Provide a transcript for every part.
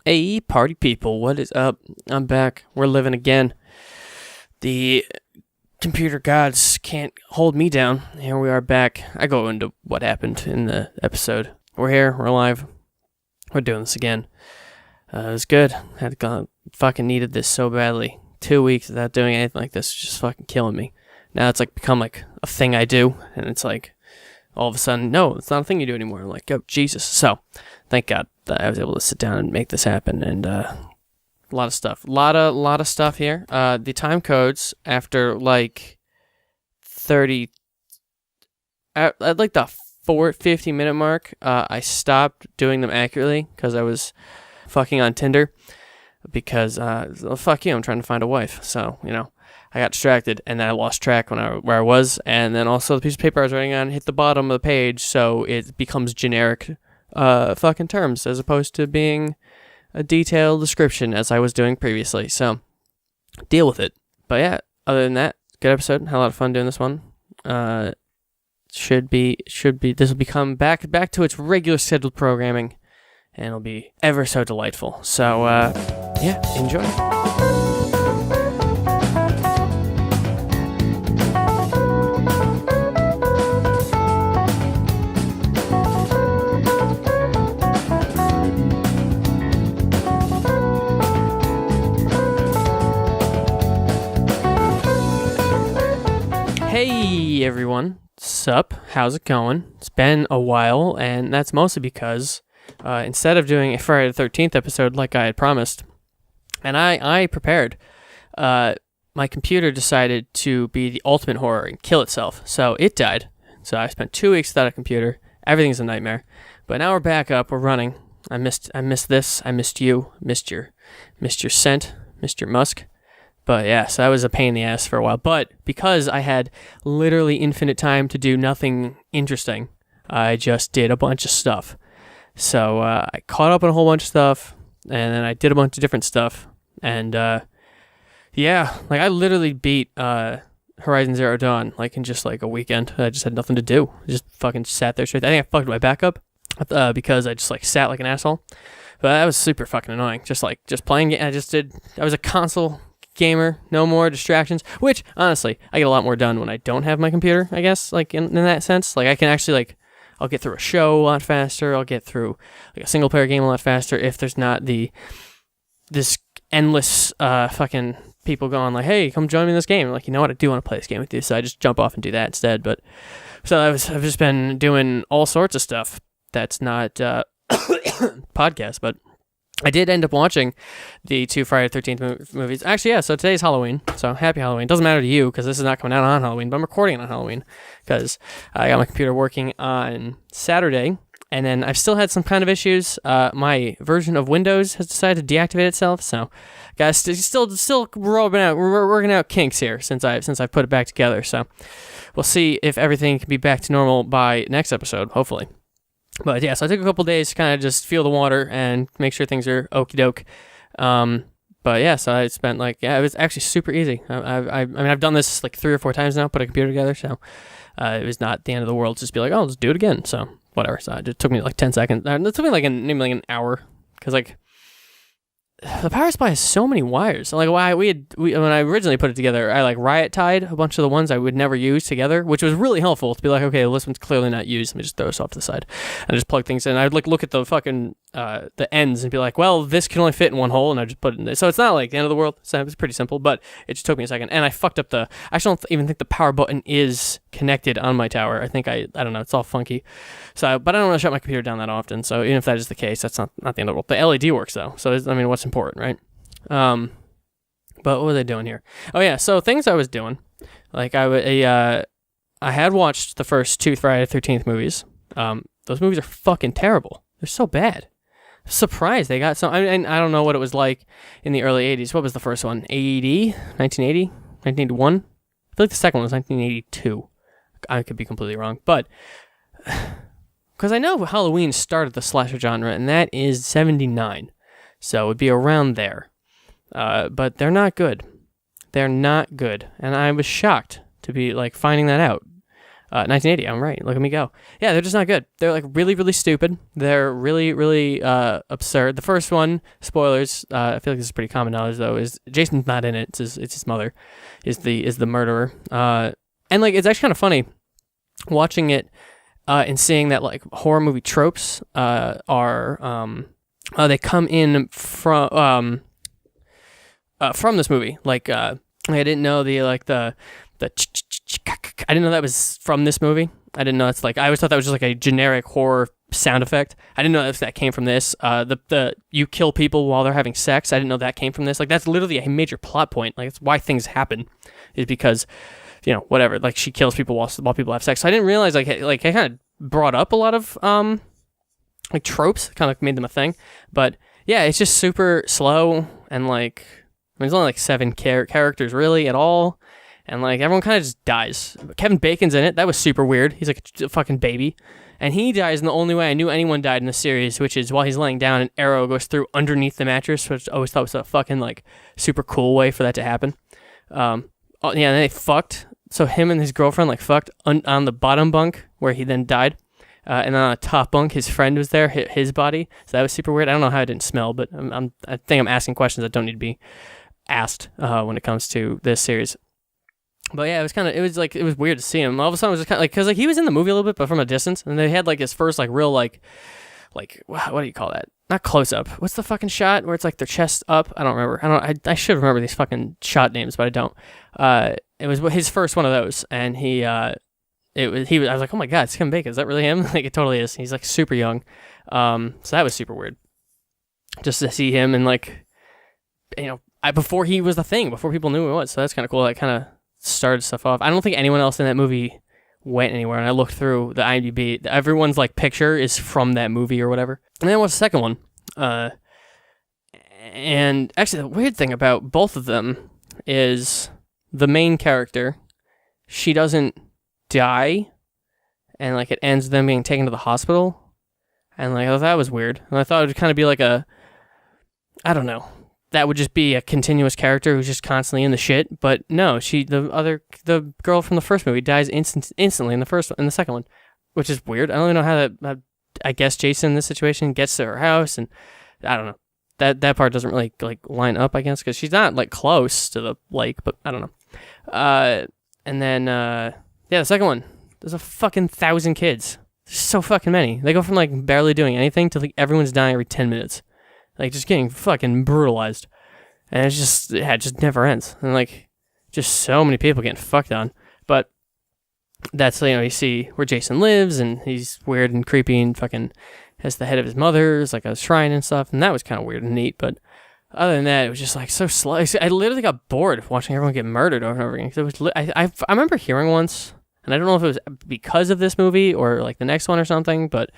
Hey, party people, what is up? I'm back. We're living again. The computer gods can't hold me down. Here we are back. I go into what happened in the episode. We're here. We're alive. We're doing this again. It was good. Fucking needed this so badly. 2 weeks without doing anything like this is just fucking killing me. Now it's like become like a thing I do, and it's like all of a sudden, no, it's not a thing you do anymore. I'm like, oh, Jesus. So, thank God that I was able to sit down and make this happen, and a lot of stuff. A lot of stuff here. The time codes, after like 30, at like the 50-minute mark, I stopped doing them accurately because I was fucking on Tinder because, fuck you, I'm trying to find a wife. So, I got distracted, and then I lost track where I was, and then also the piece of paper I was writing on hit the bottom of the page, so it becomes generic fucking terms as opposed to being a detailed description as I was doing previously. So deal with it. But yeah, other than that, good episode. Had a lot of fun doing this one. Should be. This will become back to its regular scheduled programming, and it'll be ever so delightful. So yeah, enjoy. Hey everyone, sup? How's it going? It's been a while, and that's mostly because instead of doing a Friday the 13th episode like I had promised, and I prepared, my computer decided to be the ultimate horror and kill itself. So it died. So I spent 2 weeks without a computer. Everything's a nightmare. But now we're back up. We're running. I missed this. I missed you. Missed your scent. Missed your musk. But yeah, so that was a pain in the ass for a while. But because I had literally infinite time to do nothing interesting, I just did a bunch of stuff. So I caught up on a whole bunch of stuff, and then I did a bunch of different stuff. And yeah, like I literally beat Horizon Zero Dawn like in just like a weekend. I just had nothing to do. I just fucking sat there straight. I think I fucked my back up because I just like sat like an asshole. But that was super fucking annoying. Just playing. I was a console gamer, no more distractions, which honestly I get a lot more done when I don't have my computer, I guess, like in that sense. Like I can actually I'll get through a show a lot faster, I'll get through like a single player game a lot faster if there's not this endless fucking people going like, hey, come join me in this game. Like, you know what, I do want to play this game with you, so I just jump off and do that instead. But so I've just been doing all sorts of stuff that's not podcast, but I did end up watching the 2 Friday the 13th movies. Actually, yeah, so today's Halloween, so happy Halloween. Doesn't matter to you, because this is not coming out on Halloween, but I'm recording it on Halloween, because I got my computer working on Saturday, and then I've still had some kind of issues. My version of Windows has decided to deactivate itself, so guys, still we're working out kinks here since I've put it back together, so we'll see if everything can be back to normal by next episode, hopefully. But yeah, so I took a couple days to kind of just feel the water and make sure things are okie doke. But yeah, so I spent it was actually super easy. I mean, I've done this like 3 or 4 times now, put a computer together, so it was not the end of the world to just be like, oh, let's do it again. So whatever. So it just took me like 10 seconds. It took me maybe an hour, because the power supply has so many wires. Like when I originally put it together, I riot tied a bunch of the ones I would never use together, which was really helpful to be like, okay, well, this one's clearly not used. Let me just throw this off to the side and just plug things in. I'd look at the fucking the ends and be like, well, this can only fit in one hole, and I just put it in there. So it's not like the end of the world. So it was pretty simple, but it just took me a second, and I fucked up I actually don't even think the power button is connected on my tower. I think I don't know. It's all funky. So, but I don't want to shut my computer down that often. So even if that is the case, that's not the end of the world. The LED works though. So I mean, what's important, right? But what was I doing here? Oh yeah, so things I was doing, like I had watched the first 2 Friday the 13th movies. Those movies are fucking terrible. They're so bad. I'm surprised they got some. I mean, I don't know what it was like in the early 80s. What was the first one? 1980? 1981? I feel like the second one was 1982. I could be completely wrong, but because I know Halloween started the slasher genre, and that is 79. So it would be around there. But they're not good. They're not good. And I was shocked to be finding that out. 1980. I'm right. Look at me go. Yeah, they're just not good. They're like really, really stupid. They're really, really absurd. The first one, spoilers. I feel like this is pretty common knowledge though. Is Jason's not in it. It's his mother, is the murderer. And like it's actually kind of funny watching it and seeing that like horror movie tropes are they come in from this movie. Like I didn't know the I didn't know that was from this movie. I didn't know it's like I always thought that was just like a generic horror sound effect. I didn't know that came from this. The you kill people while they're having sex. I didn't know that came from this. Like that's literally a major plot point. Like it's why things happen, is because whatever. Like she kills people while people have sex. So I didn't realize like I kind of brought up a lot of like tropes, kind of made them a thing. But yeah, it's just super slow and like there's only like 7 characters really at all. And, like, everyone kind of just dies. Kevin Bacon's in it. That was super weird. He's like a fucking baby. And he dies in the only way I knew anyone died in the series, which is while he's laying down, an arrow goes through underneath the mattress, which I always thought was a fucking, like, super cool way for that to happen. And then they fucked. So him and his girlfriend, like, fucked on the bottom bunk, where he then died. And then on the top bunk, his friend was there, his body. So that was super weird. I don't know how it didn't smell, but I think I'm asking questions that don't need to be asked when it comes to this series. But yeah, it was weird to see him. All of a sudden, it was just kind of like, because like he was in the movie a little bit, but from a distance, and they had like his first like real like what do you call that? Not close up. What's the fucking shot where it's like their chest up? I don't remember. I should remember these fucking shot names, but I don't. It was his first one of those, and I was like, oh my god, it's Kevin Bacon. Is that really him? Like it totally is. He's like super young. So that was super weird, just to see him and like, before he was the thing, before people knew who he was. So that's kind of cool. That kind of started stuff off. I don't think anyone else in that movie went anywhere, and I looked through the IMDb. Everyone's like picture is from that movie or whatever. And then what's the second one? And actually, the weird thing about both of them is the main character, she doesn't die, and like it ends with them being taken to the hospital, and like I thought that was weird. And I thought it would kind of be like I don't know. That would just be a continuous character who's just constantly in the shit. But no, the girl from the first movie dies instantly in the second one, which is weird. I don't even know how that. I guess Jason in this situation gets to her house, and I don't know. That part doesn't really like line up, I guess, because she's not like close to the lake, but I don't know. And then the second one, there's a fucking 1,000 kids. There's so fucking many. They go from like barely doing anything to like everyone's dying every 10 minutes. Like, just getting fucking brutalized. And it just never ends. And, like, just so many people getting fucked on. But that's, you see where Jason lives, and he's weird and creepy and fucking has the head of his mother's, like, a shrine and stuff. And that was kind of weird and neat. But other than that, it was just, like, so slow. I literally got bored watching everyone get murdered over and over again. Cause I remember hearing once, and I don't know if it was because of this movie or, like, the next one or something, but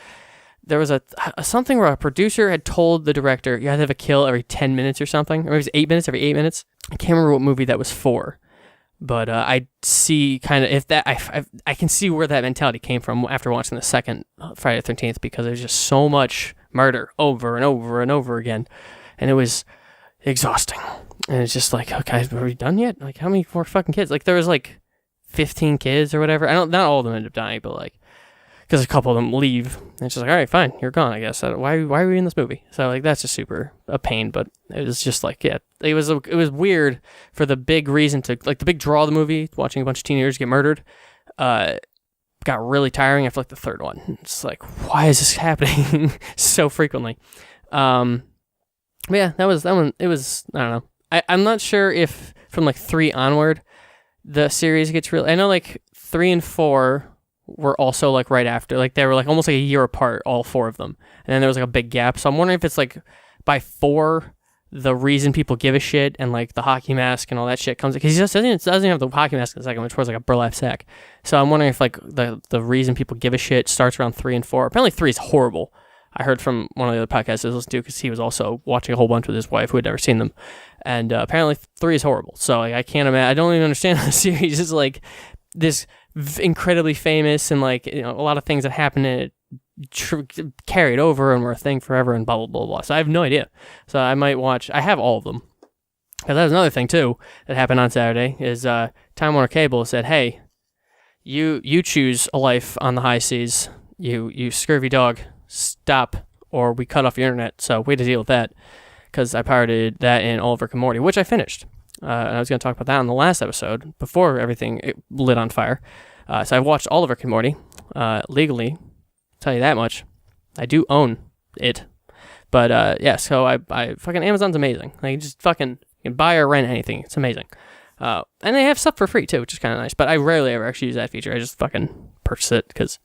there was something where a producer had told the director you had to have a kill every 10 minutes or something, or it was 8 minutes every 8 minutes. I can't remember what movie that was for, but I see kind of if that I can see where that mentality came from after watching the second Friday the 13th, because there's just so much murder over and over and over again, and it was exhausting. And it's just like, okay, are we done yet? Like, how many more fucking kids? Like, there was like 15 kids or whatever. Not all of them ended up dying, but like, because a couple of them leave, and it's just like, all right, fine, you're gone, I guess. Why are we in this movie? So like, that's just super a pain. But it was just like, yeah, it was weird for the big reason to like the big draw of the movie, watching a bunch of teenagers get murdered. Got really tiring after like the third one. It's like, why is this happening so frequently? But yeah, that one. It was, I don't know. I'm not sure if from like 3 onward the series gets real. I know like 3 and 4 were also like right after, like they were like almost like a year apart, all 4 of them, and then there was like a big gap. So I'm wondering if it's like by 4 the reason people give a shit and like the hockey mask and all that shit comes, because he just doesn't have the hockey mask in the second, which was like a burlap sack. So I'm wondering if like the reason people give a shit starts around 3 and 4. Apparently 3 is horrible. I heard from one of the other podcasts I listened to, because he was also watching a whole bunch with his wife who had never seen them, and apparently 3 is horrible. So like, I can't imagine. I don't even understand how the series is like this incredibly famous, and like, a lot of things that happened in it carried over and were a thing forever, and blah blah blah blah. So I have no idea. So I might watch. I have all of them. Because that was another thing too that happened on Saturday. Is Time Warner Cable said, hey, you choose a life on the high seas. You scurvy dog, stop, or we cut off your internet. So way to deal with that, because I pirated that in all of Rick and Morty, which I finished. And I was going to talk about that on the last episode before everything lit on fire. So I've watched all of Rick and Morty legally. Tell you that much. I do own it. But yeah, so I fucking Amazon's amazing. Like, just fucking, you can buy or rent anything. It's amazing. And they have stuff for free too, which is kind of nice. But I rarely ever actually use that feature. I just fucking purchase it because,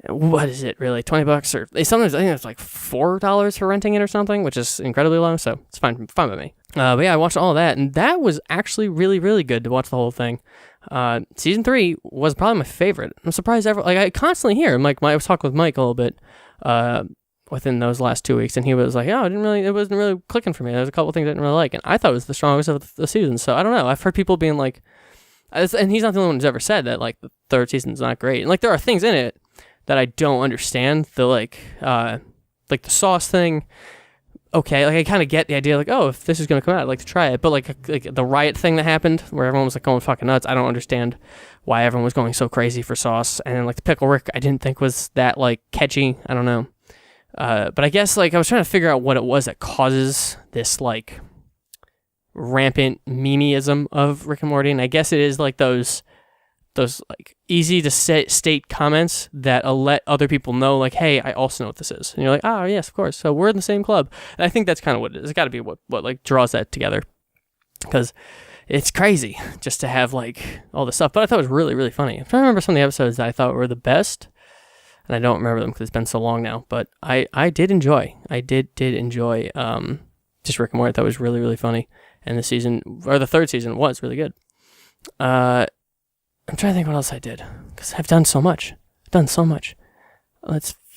what is it really? $20 or sometimes I think it's like $4 for renting it or something, which is incredibly low. So it's fine with me. But yeah, I watched all of that, and that was actually really, really good to watch the whole thing. Season 3 was probably my favorite. I'm surprised I constantly hear, like, I was talking with Mike a little bit, within those last 2 weeks, and he was like, it wasn't really clicking for me. There's a couple things I didn't really like, and I thought it was the strongest of the season. So I don't know. I've heard people being like, and he's not the only one who's ever said that, like, the third season's not great. And like, there are things in it that I don't understand. The the sauce thing. Okay, like, I kind of get the idea, like, oh, if this is gonna come out, I'd like to try it. But like the riot thing that happened, where everyone was like going fucking nuts, I don't understand why everyone was going so crazy for sauce. And then like the pickle Rick, I didn't think was that like catchy. I don't know. But I guess, like, I was trying to figure out what it was that causes this, like, rampant memeism of Rick and Morty, and I guess it is, like, those like, easy to state comments that let other people know, like, hey, I also know what this is. And you're like, oh, yes, of course, so we're in the same club. And I think that's kind of what it is. It's got to be what, like, draws that together, because it's crazy just to have, like, all this stuff. But I thought it was really, really funny. I'm trying to remember some of the episodes that I thought were the best, and I don't remember them because it's been so long now, but I did enjoy. I did enjoy just Rick and Morty. I thought it was really, really funny, and the third season was really good. I'm trying to think what else I did, because I've done so much. Let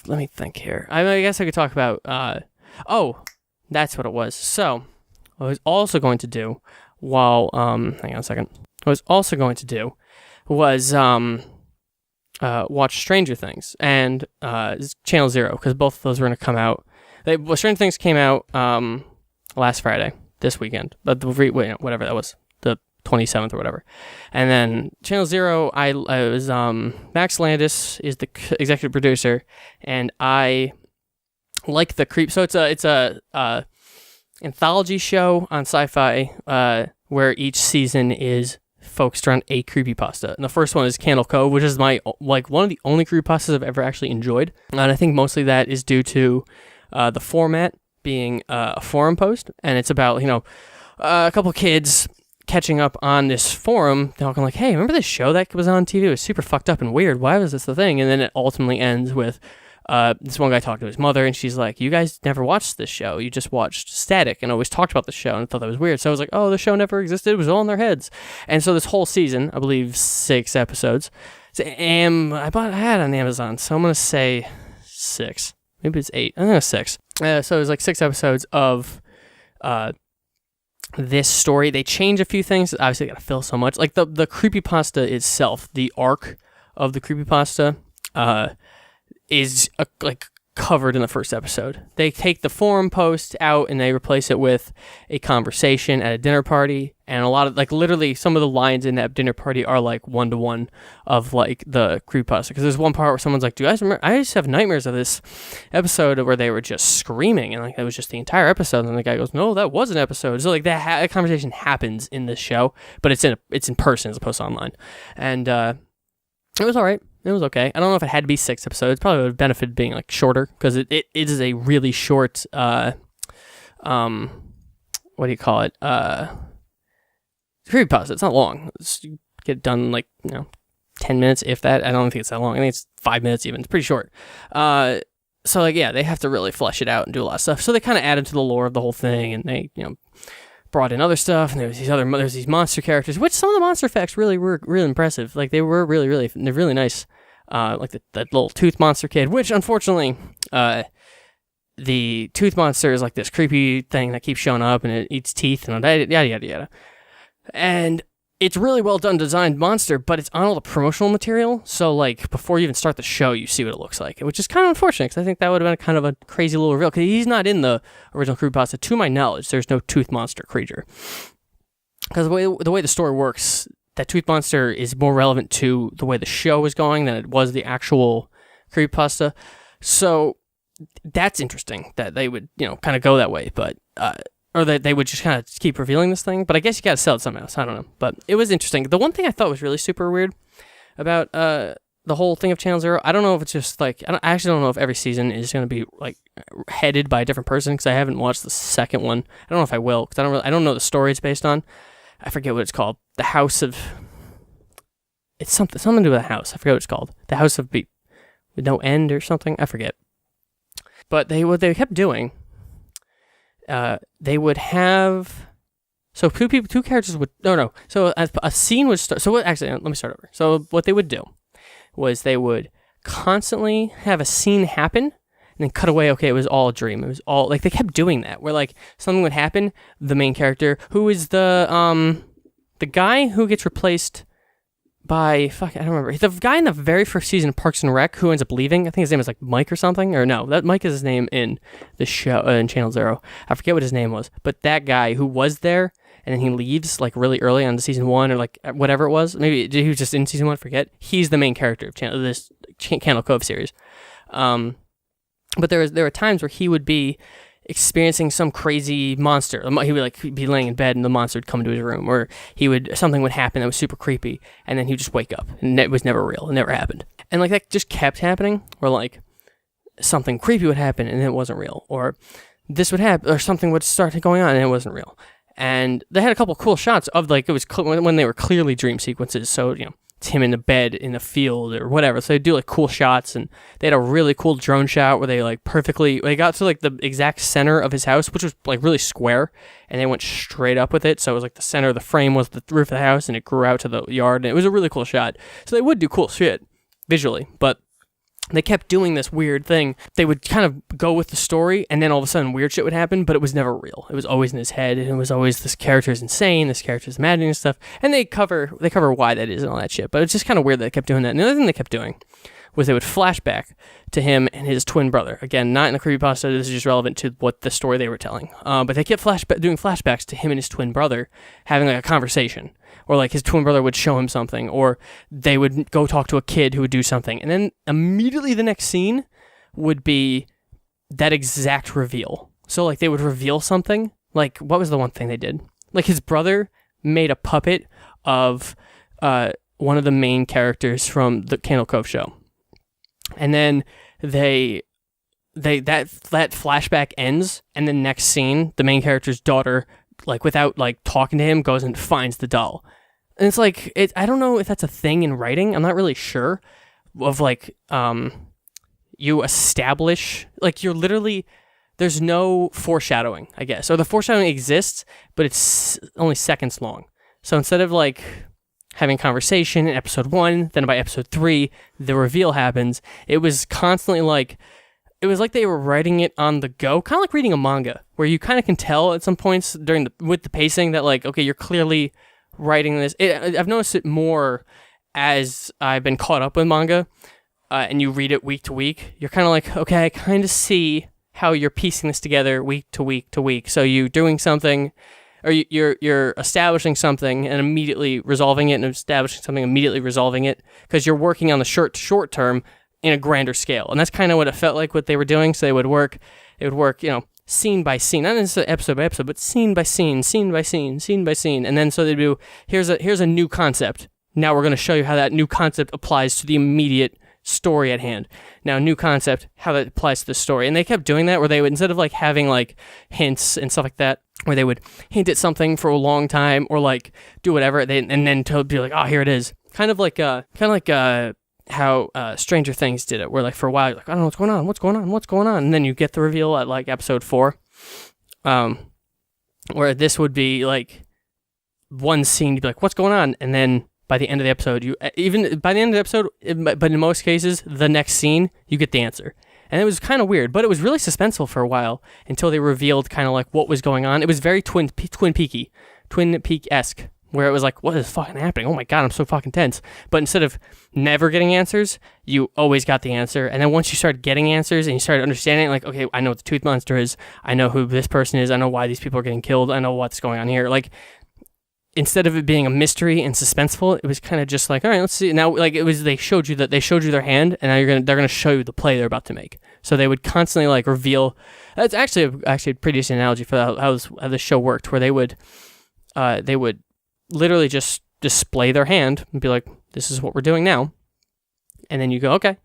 me think here. I guess I could talk about, that's what it was. So, what I was also going to do while, hang on a second. What I was also going to do was, watch Stranger Things and Channel Zero, because both of those were going to come out. Stranger Things came out last Friday, this weekend, but whatever that was, the 27th or whatever. And then Channel Zero, I was Max Landis is the executive producer, and I like the creep. So it's a anthology show on Sci-Fi where each season is focused around a creepypasta. And the first one is Cove, which is my, like, one of the only creepypastas I've ever actually enjoyed. And I think mostly that is due to the format being a forum post. And it's about, a couple kids catching up on this forum, talking like, hey, remember this show that was on TV? It was super fucked up and weird. Why was this the thing? And then it ultimately ends with this one guy talking to his mother, and she's like, you guys never watched this show. You just watched Static and always talked about the show, and I thought that was weird. So I was like, oh, the show never existed. It was all in their heads. And so this whole season, I believe 6 episodes, I had on Amazon, so I'm going to say 6. Maybe it's 8. I think it's 6. So it was like 6 episodes of this story. They change a few things. Obviously, they got to fill so much. Like the creepypasta itself, the arc of the creepypasta, is like covered in the first episode. They take the forum post out and they replace it with a conversation at a dinner party, and a lot of, like, literally some of the lines in that dinner party are like 1-to-1 of like the creepypasta. Because there's one part where someone's like, do you guys remember? I used to have nightmares of this episode where they were just screaming, and like that was just the entire episode. And the guy goes, no, that was an episode. So like that conversation happens in this show, but it's in person as opposed to online, and it was all right. It was okay. I don't know if it had to be 6 episodes. Probably would have benefited being like shorter, because it is a really short what do you call it? Creepypasta. It's not long. You get it done like 10 minutes, if that. I don't think it's that long. I think it's 5 minutes even. It's pretty short. So like, yeah, they have to really flesh it out and do a lot of stuff. So they kind of added to the lore of the whole thing, and they brought in other stuff, and there's these monster characters, which some of the monster effects really were really impressive. Like, they were they're really nice. Like that little tooth monster kid, which unfortunately, the tooth monster is like this creepy thing that keeps showing up, and it eats teeth and yada yada yada. And it's really well done designed monster, but it's on all the promotional material. So like before you even start the show, you see what it looks like, which is kind of unfortunate, because I think that would have been kind of a crazy little reveal, because he's not in the original creepypasta. To my knowledge, there's no tooth monster creature, because the way the story works, that Tooth Monster is more relevant to the way the show is going than it was the actual creepypasta. So that's interesting that they would, kind of go that way, but or that they would just kind of keep revealing this thing. But I guess you got to sell it somehow. So I don't know. But it was interesting. The one thing I thought was really super weird about the whole thing of Channel Zero, I don't know if it's just like, I actually don't know if every season is going to be like headed by a different person, because I haven't watched the second one. I don't know if I will, because I don't know the story it's based on. I forget what it's called. The House of, it's something to do with a house. I forget what it's called. The House of with no end or something. I forget. But what they kept doing, they would have, so two characters would, no. So a scene would start. So actually, let me start over. So what they would do was they would constantly have a scene happen and then cut away. Okay, it was all a dream. It was all, like, they kept doing that where like something would happen. The main character, who is the guy who gets replaced by, I don't remember. The guy in the very first season of Parks and Rec who ends up leaving. I think his name is like Mike or something. Or no, that Mike is his name in the show, in Channel Zero. I forget what his name was. But that guy who was there and then he leaves like really early on to season 1 or like whatever it was. Maybe he was just in season 1, forget. He's the main character of this Channel Cove series. But there were times where he would be experiencing some crazy monster. He would like be laying in bed and the monster would come into his room, or something would happen that was super creepy, and then he'd just wake up and it was never real. It never happened. And like that just kept happening, where like something creepy would happen and it wasn't real, or this would happen, or something would start going on and it wasn't real. And they had a couple cool shots of like, it was when they were clearly dream sequences. So, it's him in the bed in the field or whatever. So they do like cool shots, and they had a really cool drone shot where they like they got to like the exact center of his house, which was like really square, and they went straight up with it. So it was like the center of the frame was the roof of the house, and it grew out to the yard, and it was a really cool shot. So they would do cool shit visually, but they kept doing this weird thing. They would kind of go with the story, and then all of a sudden weird shit would happen, but it was never real. It was always in his head, and it was always, this character's insane, this character's imagining stuff, and they cover why that is and all that shit, but it's just kind of weird that they kept doing that. And the other thing they kept doing was they would flashback to him and his twin brother. Again, not in the creepypasta, this is just relevant to what the story they were telling. But they kept doing flashbacks to him and his twin brother having like a conversation. Or like his twin brother would show him something, or they would go talk to a kid who would do something. And then immediately the next scene would be that exact reveal. So like they would reveal something. Like, what was the one thing they did? Like his brother made a puppet of one of the main characters from the Candle Cove show. And then that flashback ends, and the next scene, the main character's daughter, like without like talking to him, goes and finds the doll. And it's like, I don't know if that's a thing in writing. I'm not really sure of like, you establish, like you're literally, there's no foreshadowing, I guess. Or the foreshadowing exists, but it's only seconds long. So instead of like having conversation in episode 1, then by episode 3, the reveal happens. It was constantly like, it was like they were writing it on the go, kind of like reading a manga, where you kind of can tell at some points with the pacing that like, okay, you're clearly writing this. I've noticed it more as I've been caught up with manga, and you read it week to week. You're kind of like, okay, I kind of see how you're piecing this together week to week to week. So you're doing something, or you're establishing something and immediately resolving it, and establishing something immediately resolving it, because you're working on the short term in a grander scale. And that's kind of what it felt like what they were doing. So it would work, scene by scene, not necessarily episode by episode, but scene by scene, scene by scene, scene by scene. And then so they'd do, here's a new concept. Now we're going to show you how that new concept applies to the immediate story at hand. Now, new concept, how that applies to the story. And they kept doing that, where they would, instead of like having like hints and stuff like that, where they would hint at something for a long time, or like do whatever, and then to be like, oh, here it is. Kind of like how Stranger Things did it, where like for a while you're like, I don't know what's going on, and then you get the reveal at like episode 4, where this would be like one scene, you'd be like, what's going on, and then by the end of the episode, but in most cases, the next scene, you get the answer. And it was kind of weird, but it was really suspenseful for a while until they revealed kind of like what was going on. It was very Twin Peak-esque, where it was like, what is fucking happening? Oh my God, I'm so fucking tense. But instead of never getting answers, you always got the answer. And then once you started getting answers and you started understanding, like, okay, I know what the Tooth Monster is. I know who this person is. I know why these people are getting killed. I know what's going on here. Like, instead of it being a mystery and suspenseful, it was kind of just like, all right, let's see. Now, like it was, they showed you their hand, and now they're gonna show you the play they're about to make. So they would constantly like reveal. That's actually a pretty decent analogy for how the show worked, where they would literally just display their hand and be like, this is what we're doing now, and then you go, okay,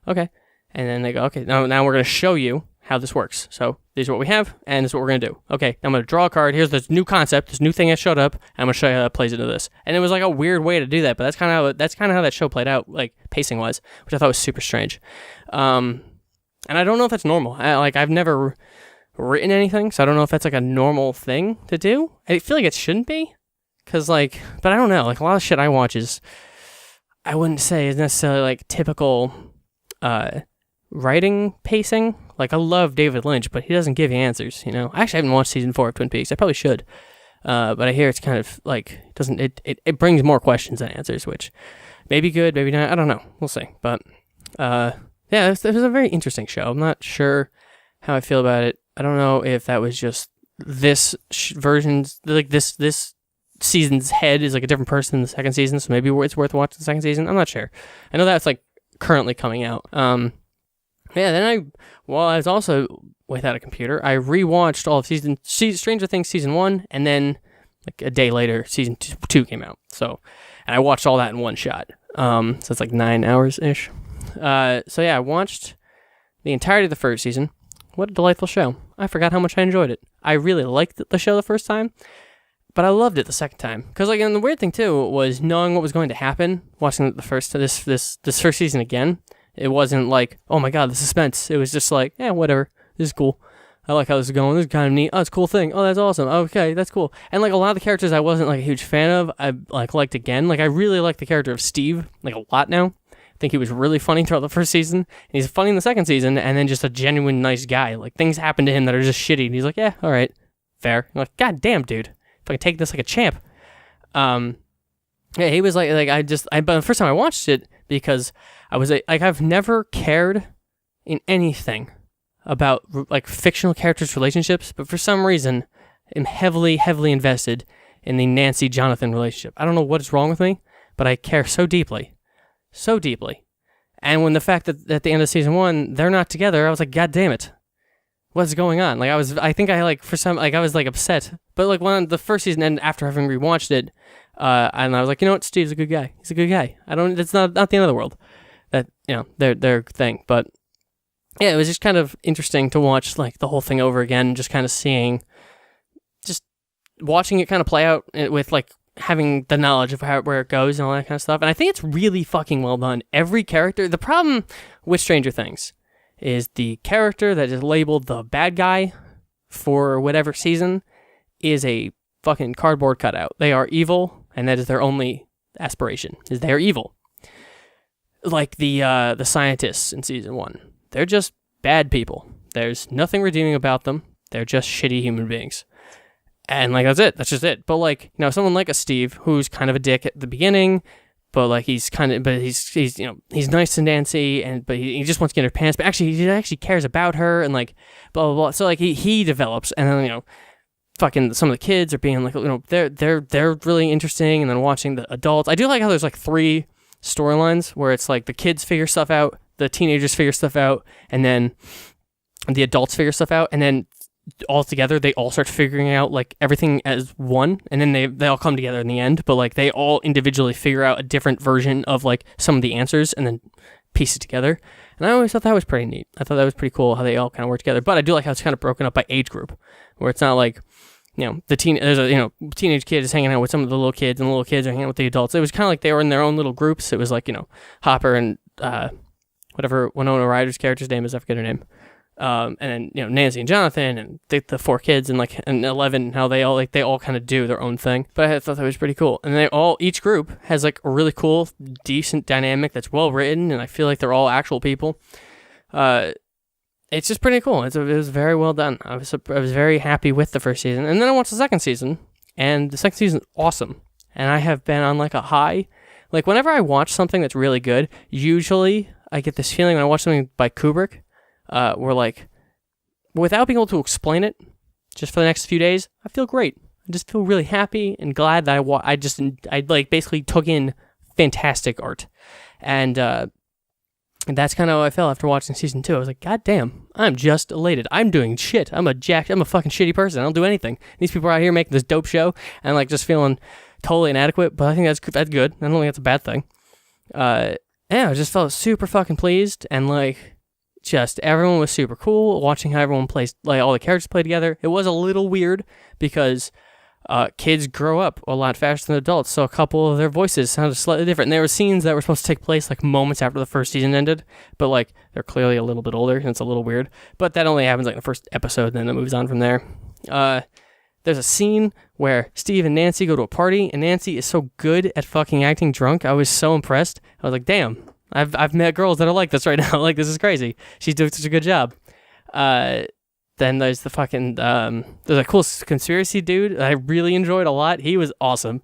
and then they go, okay, now we're gonna show you how this works. So these are what we have, and this is what we're going to do. Okay, I'm going to draw a card. Here's this new concept, this new thing that showed up, and I'm going to show you how that plays into this. And it was like a weird way to do that, but that's kind of how that show played out, like pacing-wise, which I thought was super strange. And I don't know if that's normal. I've never written anything, so I don't know if that's like a normal thing to do. I feel like it shouldn't be, but I don't know. Like a lot of shit I watch I wouldn't say is necessarily like typical writing pacing. Like, I love David Lynch, but he doesn't give you answers, I actually haven't watched season 4 of Twin Peaks. I probably should. But I hear it's kind of, like, it brings more questions than answers, which may be good, maybe not. I don't know. We'll see. But, yeah, it was a very interesting show. I'm not sure how I feel about it. I don't know if that was just this version's, like, this season's head is, like, a different person in the second season, so maybe it's worth watching the second season. I'm not sure. I know that's, like, currently coming out. Yeah, then while I was also without a computer, I rewatched all of Stranger Things season 1, and then like a day later, season 2 came out. So, and I watched all that in one shot. So it's like 9 hours ish. So yeah, I watched the entirety of the first season. What a delightful show! I forgot how much I enjoyed it. I really liked the show the first time, but I loved it the second time. Because like, and the weird thing too was knowing what was going to happen. Watching this first season again. It wasn't like, oh my god, the suspense. It was just like, yeah, whatever. This is cool. I like how this is going. This is kind of neat. Oh, it's a cool thing. Oh, that's awesome. Okay, that's cool. And like a lot of the characters I wasn't like a huge fan of, I like liked again. Like I really like the character of Steve, like a lot now. I think he was really funny throughout the first season. And he's funny in the second season, and then just a genuine nice guy. Like things happen to him that are just shitty, and he's like, yeah, all right, fair. I'm like, god damn, dude, if I can take this like a champ. Yeah, he was like but the first time I watched it, because I was like, I've never cared in anything about like fictional characters' relationships, but for some reason, I'm heavily invested in the Nancy-Jonathan relationship. I don't know what is wrong with me, but I care so deeply. And when the fact that at the end of season 1, they're not together, I was like, god damn it. What's going on? Like I was like upset. But like when the first season ended after having rewatched it, and I was like, you know what, Steve's a good guy. He's a good guy. It's not the end of the world. That, their thing. But yeah, it was just kind of interesting to watch like the whole thing over again, just kind of watching it kind of play out with like having the knowledge of where it goes and all that kind of stuff. And I think it's really fucking well done. Every character, the problem with Stranger Things is the character that is labeled the bad guy for whatever season is a fucking cardboard cutout. They are evil, and that is their only aspiration, is they are evil. Like the scientists in season 1. They're just bad people. There's nothing redeeming about them. They're just shitty human beings. And like that's it. That's just it. But like, someone like a Steve who's kind of a dick at the beginning, but like he's nice to Nancy, but he just wants to get her pants. But actually, he actually cares about her, and like blah blah blah. So like he develops, and then fucking some of the kids are being like they're really interesting, and then watching the adults. I do like how there's like 3 storylines where it's like the kids figure stuff out, the teenagers figure stuff out, and then the adults figure stuff out, and then all together they all start figuring out like everything as one, and then they all come together in the end, but like they all individually figure out a different version of like some of the answers and then piece it together. And I always thought that was pretty neat. I thought that was pretty cool how they all kind of work together. But I do like how it's kind of broken up by age group, where it's not like there's a teenage kid is hanging out with some of the little kids, and the little kids are hanging out with the adults. It was kind of like they were in their own little groups. It was like Hopper and whatever Winona Ryder's character's name is, I forget her name. And then Nancy and Jonathan and the 4 kids and 11, how they all kind of do their own thing. But I thought that was pretty cool. And each group has like a really cool, decent dynamic that's well written, and I feel like they're all actual people. It's just pretty cool. It was very well done. I was very happy with the first season, and then I watched the second season, and the second season is awesome. And I have been on like a high. Like whenever I watch something that's really good, usually I get this feeling when I watch something by Kubrick. Where like, without being able to explain it, just for the next few days, I feel great. I just feel really happy and glad that I like basically took in fantastic art. And that's kind of how I felt after watching season 2. I was like, God damn, I'm just elated. I'm doing shit. I'm a fucking shitty person. I don't do anything. These people are out here making this dope show and like just feeling totally inadequate, but I think that's good. I don't think that's a bad thing. I just felt super fucking pleased, and like just everyone was super cool. Watching how everyone plays, like all the characters play together. It was a little weird because kids grow up a lot faster than adults, so a couple of their voices sounded slightly different. And there were scenes that were supposed to take place like moments after the first season ended, but like they're clearly a little bit older, and it's a little weird. But that only happens like in the first episode, and then it moves on from there. There's a scene where Steve and Nancy go to a party, and Nancy is so good at fucking acting drunk. I was so impressed. I was like, damn, I've met girls that are like this right now. Like, this is crazy. She's doing such a good job. Then there's the fucking, there's a cool conspiracy dude that I really enjoyed a lot. He was awesome.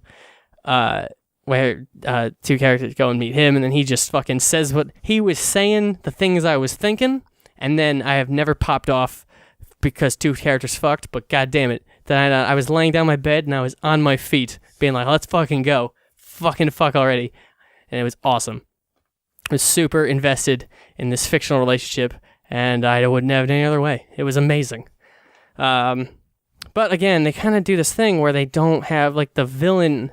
Where two characters go and meet him, and then he just fucking says what he was saying, the things I was thinking, and then I have never popped off because two characters fucked, but god damn it. Then I was laying down my bed, and I was on my feet, being like, let's fucking go. Fucking fuck already. And it was awesome. I was super invested in this fictional relationship, and I wouldn't have it any other way. It was amazing. But again, they kind of do this thing where they don't have, like, the villain,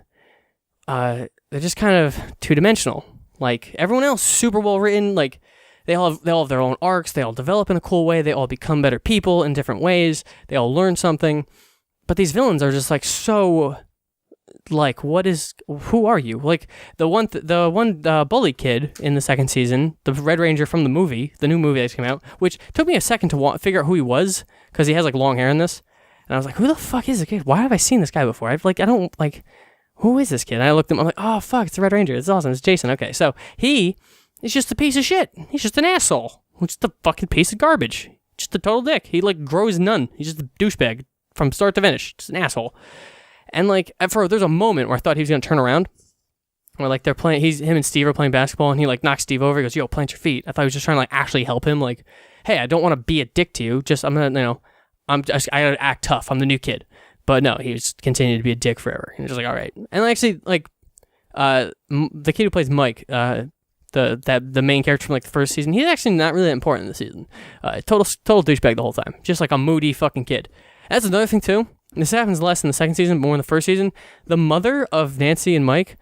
they're just kind of two-dimensional. Like, everyone else, super well written, like, they all have their own arcs, they all develop in a cool way, they all become better people in different ways, they all learn something. But these villains are just, like, so, like, who are you? Like, the one bully kid in the second season, the Red Ranger from the movie, the new movie that just came out, which took me a second to figure out who he was, because he has, like, long hair in this. And I was like, who the fuck is this kid? Why have I seen this guy before? Who is this kid? And I looked at him, I'm like, oh, fuck, it's the Red Ranger. It's awesome. It's Jason. Okay, so he is just a piece of shit. He's just an asshole. He's just a fucking piece of garbage. Just a total dick. He, like, grows none. He's just a douchebag from start to finish. Just an asshole. And, like, there's a moment where I thought he was going to turn around. Where, like, him and Steve are playing basketball, and he, like, knocks Steve over. He goes, yo, plant your feet. I thought he was just trying to, like, actually help him. Like, hey, I don't want to be a dick to you. Just, I'm going to, I gotta act tough. I'm the new kid. But no, he just continued to be a dick forever. He was just like, all right. And actually, like, the kid who plays Mike, the main character from, like, the first season, he's actually not really that important in the season. Total douchebag the whole time. Just like a moody fucking kid. That's another thing, too. This happens less in the second season, but more in the first season. The mother of Nancy and Mike,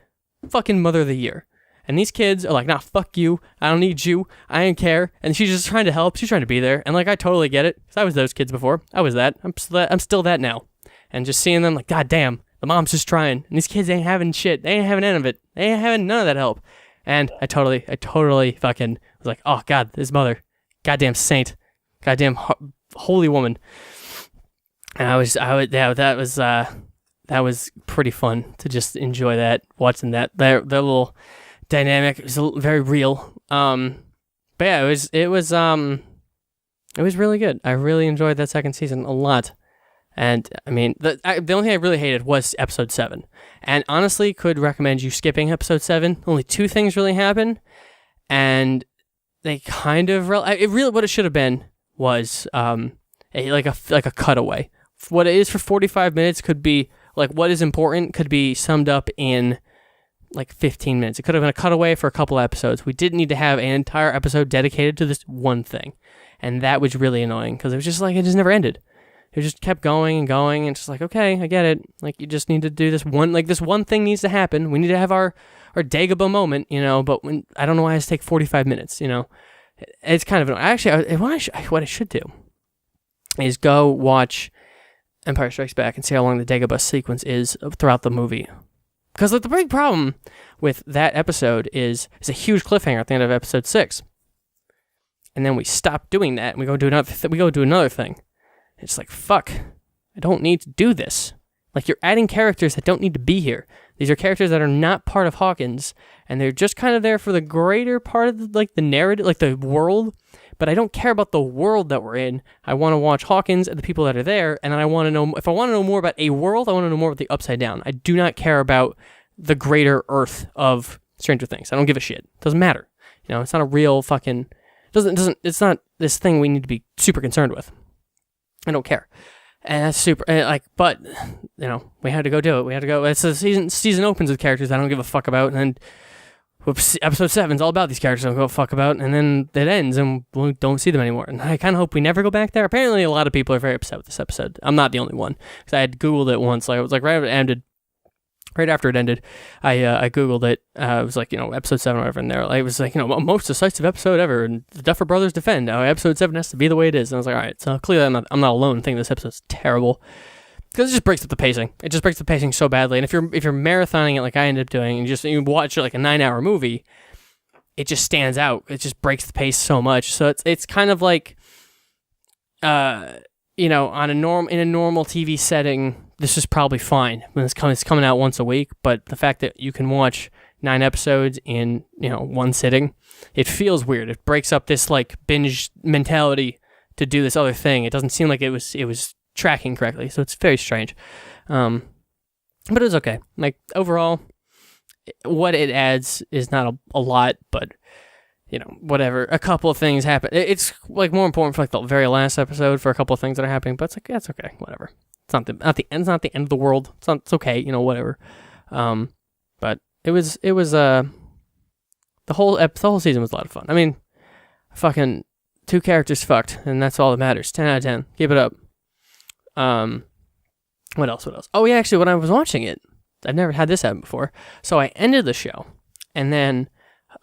fucking mother of the year. And these kids are like, nah, fuck you. I don't need you. I don't care. And she's just trying to help. She's trying to be there. And, like, I totally get it. Because I was those kids before. I was that. I'm still that now. And just seeing them, like, god damn, the mom's just trying. And these kids ain't having shit. They ain't having any of it. They ain't having none of that help. And I totally fucking was like, oh, God, this mother. Goddamn saint. Goddamn holy woman. And that was pretty fun to just enjoy that, watching that. Their little dynamic. It was very real. But yeah, it was really good. I really enjoyed that second season a lot. And I mean, the only thing I really hated was episode 7. And honestly, could recommend you skipping episode 7. Only 2 things really happen, and they kind of what it should have been was like a cutaway. What it is for 45 minutes could be like what is important could be summed up in like 15 minutes. It could have been a cutaway for a couple episodes. We didn't need to have an entire episode dedicated to this one thing, and that was really annoying because it was just like it just never ended. It just kept going and going, and just like, okay, I get it. Like, you just need to do this one, like, this one thing needs to happen. We need to have our Dagobah moment, but I don't know why it has to take 45 minutes, It's kind of, actually, what I should do is go watch Empire Strikes Back and see how long the Dagobah sequence is throughout the movie. Because, like, the big problem with that episode is it's a huge cliffhanger at the end of episode 6. And then we stop doing that, and we go do another thing. It's like, fuck, I don't need to do this. Like, you're adding characters that don't need to be here. These are characters that are not part of Hawkins, and they're just kind of there for the greater part of, the narrative, like, the world. But I don't care about the world that we're in. I want to watch Hawkins and the people that are there, and then if I want to know more about a world, I want to know more about the Upside Down. I do not care about the greater Earth of Stranger Things. I don't give a shit. It doesn't matter. It's not a real fucking... it's not this thing we need to be super concerned with. I don't care. And that's super, but, we had to go do it. We had to go. It's the season opens with characters I don't give a fuck about, and then whoops, episode 7 is all about these characters I don't give a fuck about, and then it ends, and we don't see them anymore. And I kind of hope we never go back there. Apparently, a lot of people are very upset with this episode. I'm not the only one, because I had Googled it once. Like, it was like right after it ended, I Googled it. It was like, episode 7 or whatever, and there, it was like, most decisive episode ever, and the Duffer Brothers defend. Episode 7 has to be the way it is. And I was like, all right, so clearly I'm not alone thinking this episode's terrible. Because it just breaks up the pacing. It just breaks the pacing so badly. And if you're marathoning it like I ended up doing, and you watch it like a 9-hour movie, it just stands out. It just breaks the pace so much. So it's kind of like, on in a normal TV setting, this is probably fine when it's coming out once a week. But the fact that you can watch 9 episodes in one sitting, it feels weird. It breaks up this like binge mentality to do this other thing. It doesn't seem like it was tracking correctly, so it's very strange. But it was okay. Like, overall, what it adds is not a lot, but whatever. A couple of things happen. It's like more important for like the very last episode for a couple of things that are happening, but it's like, that's okay, whatever. It's not the end of the world. It's okay, whatever. But it was the whole season was a lot of fun. I mean, fucking 2 characters fucked, and that's all that matters. 10 out of 10. Keep it up. What else? Oh yeah, actually, when I was watching it, I've never had this happen before. So I ended the show, and then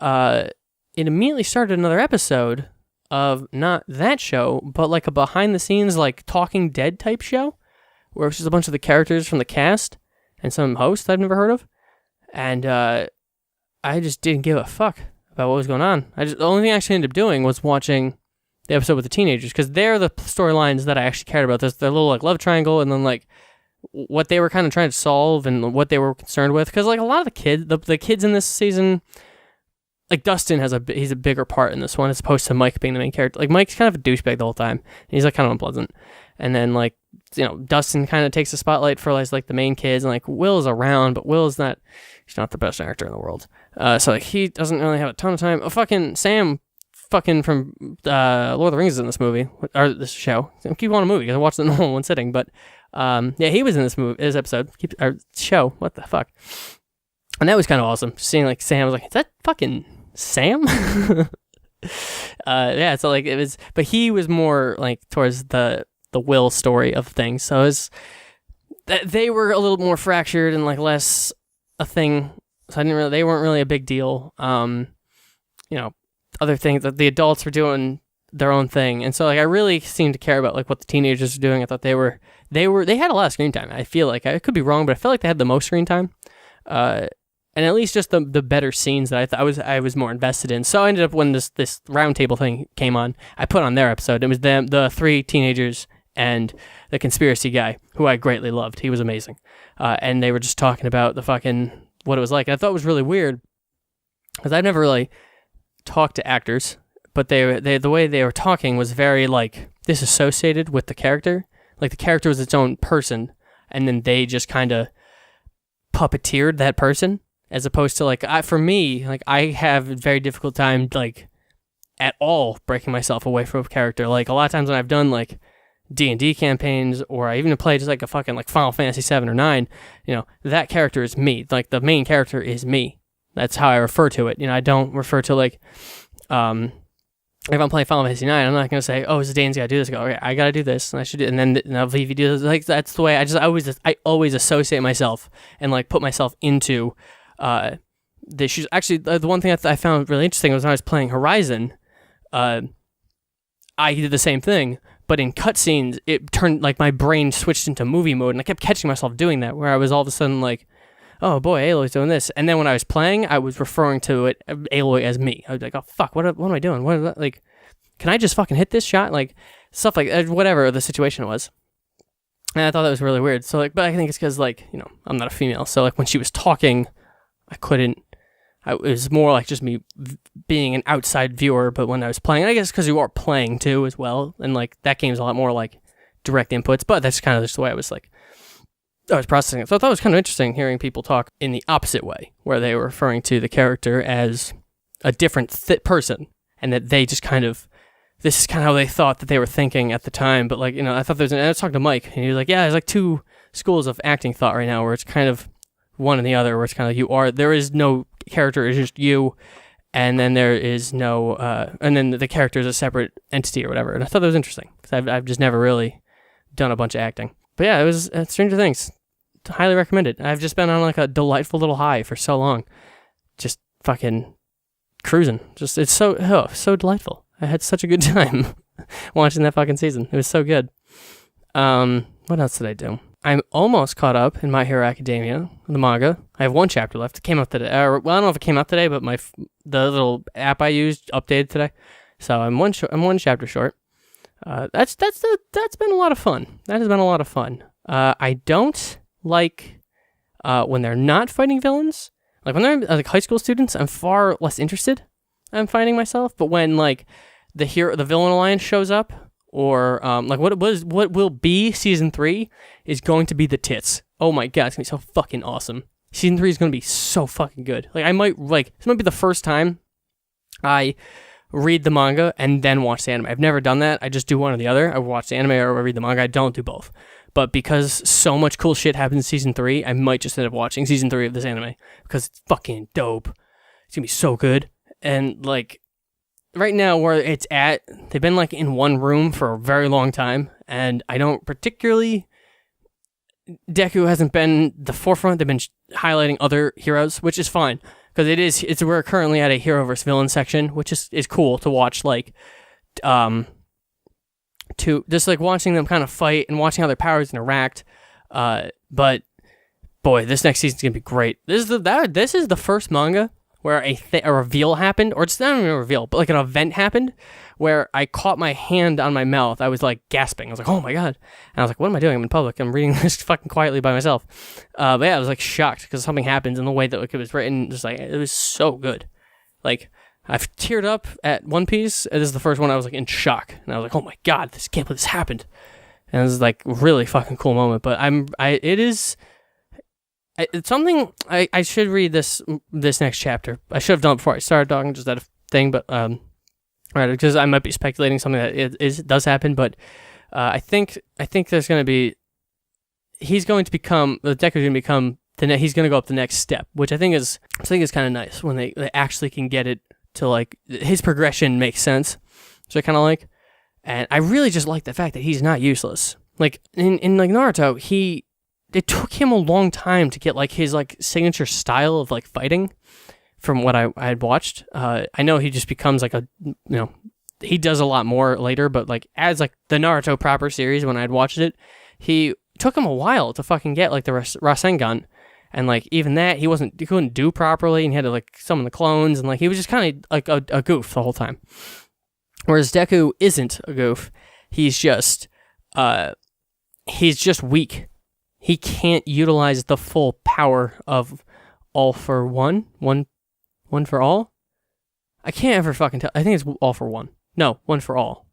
it immediately started another episode of not that show, but like a behind the scenes, like Talking Dead type show, where it's just a bunch of the characters from the cast and some hosts I've never heard of, and I just didn't give a fuck about what was going on. The only thing I actually ended up doing was watching the episode with the teenagers, because they're the storylines that I actually cared about. There's their little like love triangle, and then like what they were kind of trying to solve and what they were concerned with. Because like a lot of the kids in this season, like Dustin he's a bigger part in this one as opposed to Mike being the main character. Like Mike's kind of a douchebag the whole time. And he's like kind of unpleasant, and then like Dustin kind of takes the spotlight for like the main kids, and like Will is around, but He's not the best actor in the world. So like he doesn't really have a ton of time. Fucking Sam. Fucking from Lord of the Rings is in this movie, or this show. I keep on a movie because I watched it all in one sitting, but he was in this episode, show. What the fuck? And that was kind of awesome. Seeing like Sam, I was like, is that fucking Sam? Yeah, so like it was, but he was more like towards the Will story of things. So it was that they were a little more fractured and like less a thing. So they weren't really a big deal. Other things that the adults were doing their own thing, and so like I really seemed to care about like what the teenagers were doing. I thought they had a lot of screen time. I feel like I could be wrong, but I felt like they had the most screen time, and at least just the better scenes that I was more invested in. So I ended up when this roundtable thing came on, I put on their episode. It was them, the 3 teenagers, and the conspiracy guy, who I greatly loved. He was amazing, and they were just talking about the fucking what it was like. And I thought it was really weird because I've never really talk to actors, but they the way they were talking was very like disassociated with the character. Like the character was its own person, and then they just kind of puppeteered that person, as opposed to like for me, like I have a very difficult time like at all breaking myself away from a character. Like a lot of times when I've done like D&D campaigns, or I even play just like a fucking like Final Fantasy 7 or 9, that character is me. Like the main character is me. That's how I refer to it. I don't refer to like, if I'm playing Final Fantasy 9, I'm not going to say, oh, Zidane's got to do this. I go, okay, I got to do this, and I should do, and then I'll leave you do this. Like that's the way I always associate myself and like put myself into the issues. Actually, the one thing I found really interesting was when I was playing Horizon, I did the same thing, but in cutscenes, it turned like my brain switched into movie mode, and I kept catching myself doing that, where I was all of a sudden like, oh boy, Aloy's doing this. And then when I was playing, I was referring to it, Aloy, as me. I was like, oh fuck, what am I doing? What is that? Like, can I just fucking hit this shot? Like, stuff like whatever the situation was. And I thought that was really weird. So like, but I think it's because like, I'm not a female. So like when she was talking, it was more like just me being an outside viewer. But when I was playing, I guess because you are playing too as well. And like that game's a lot more like direct inputs, but that's kind of just the way I was processing it. So I thought it was kind of interesting hearing people talk in the opposite way, where they were referring to the character as a different person, and that they just kind of this is kind of how they thought that they were thinking at the time. But like, I thought I was talking to Mike, and he was like, yeah, there's like two schools of acting thought right now, where it's kind of one and the other, where it's kind of there is no character, it's just you, and then there is no, and then the character is a separate entity or whatever. And I thought that was interesting, because I've just never really done a bunch of acting. But yeah, it was Stranger Things. Highly recommended. I've just been on like a delightful little high for so long. Just fucking cruising. It's so delightful. I had such a good time watching that fucking season. It was so good. What else did I do? I'm almost caught up in My Hero Academia, the manga. I have one chapter left. It came out today. Well, I don't know if it came out today, but the little app I used updated today. So I'm one chapter short. That's been a lot of fun. That has been a lot of fun. I don't like when they're not fighting villains. Like when they're like high school students, I'm far less interested. I'm finding myself, but when like the villain alliance shows up, or like what will be season 3 is going to be the tits. Oh my god, it's gonna be so fucking awesome. Season 3 is gonna be so fucking good. Like this might be the first time I read the manga and then watch the anime. I've never done that. I just do one or the other. I watch the anime or I read the manga. I don't do both. But because so much cool shit happens in season 3, I might just end up watching season 3 of this anime because it's fucking dope. It's gonna be so good. And like right now where it's at, they've been like in one room for a very long time, and I don't particularly. Deku hasn't been the forefront. They've been highlighting other heroes, which is fine because we're currently at a hero versus villain section, which is cool to watch. Like, to just like watching them kind of fight and watching how their powers interact. But boy, this next season's gonna be great. This is the first manga where a reveal happened, or it's not even a reveal, but like an event happened where I caught my hand on my mouth. I was like gasping. I was like, oh my god. And I was like, what am I doing? I'm in public. I'm reading this fucking quietly by myself. But yeah, I was like shocked because something happens in the way that like, it was written. Just like, it was so good. Like, I've teared up at One Piece. This is the first one I was like in shock. And I was like, oh my god, can't believe this happened. And it was like a really fucking cool moment. But it's something I should read this next chapter. I should have done it before I started talking, just that thing, but right, because I might be speculating something that does happen, but I think there's going to be Deku's going to become he's going to go up the next step, which I think is kind of nice when they actually can get it to like his progression makes sense. So I kind of like, and I really just like the fact that he's not useless. Like in like Naruto, it took him a long time to get like his like signature style of like fighting from what I had watched. I know he just becomes like he does a lot more later, but like as like the Naruto proper series, when I'd watched it, he took him a while to fucking get like the Rasengan. And like even that, he couldn't do properly, and he had to like summon the clones, and like he was just kind of like a goof the whole time. Whereas Deku isn't a goof. He's just weak. He can't utilize the full power of all for one for all. I can't ever fucking tell. I think it's all for one. No, one for all.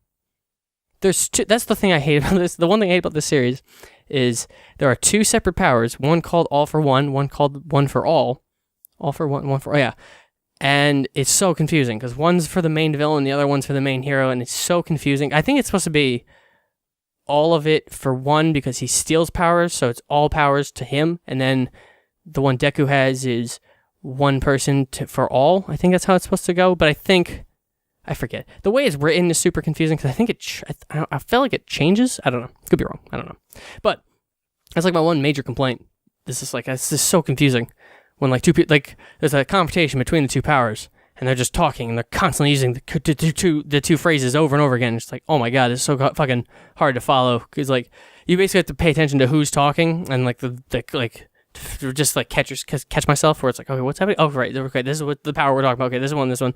There's two. That's the thing I hate about this. The one thing I hate about this series is there are two separate powers. One called all for one called one for all. All for one for all. Yeah. And it's so confusing because one's for the main villain, the other one's for the main hero, and it's so confusing. I think it's supposed to be all of it for one because he steals powers, so it's all powers to him, and then the one Deku has is one person for all. I think that's how it's supposed to go, but I forget. The way it's written is super confusing because I think I feel like it changes. I don't know. Could be wrong. I don't know. But that's like my one major complaint. This is so confusing when like two people, like there's a confrontation between the two powers and they're just talking and they're constantly using the two phrases over and over again. It's like, oh my god, it's so fucking hard to follow because like you basically have to pay attention to who's talking and like the just like catch myself where it's like, okay, what's happening? Oh, right, okay, this is what the power we're talking about. Okay, this one.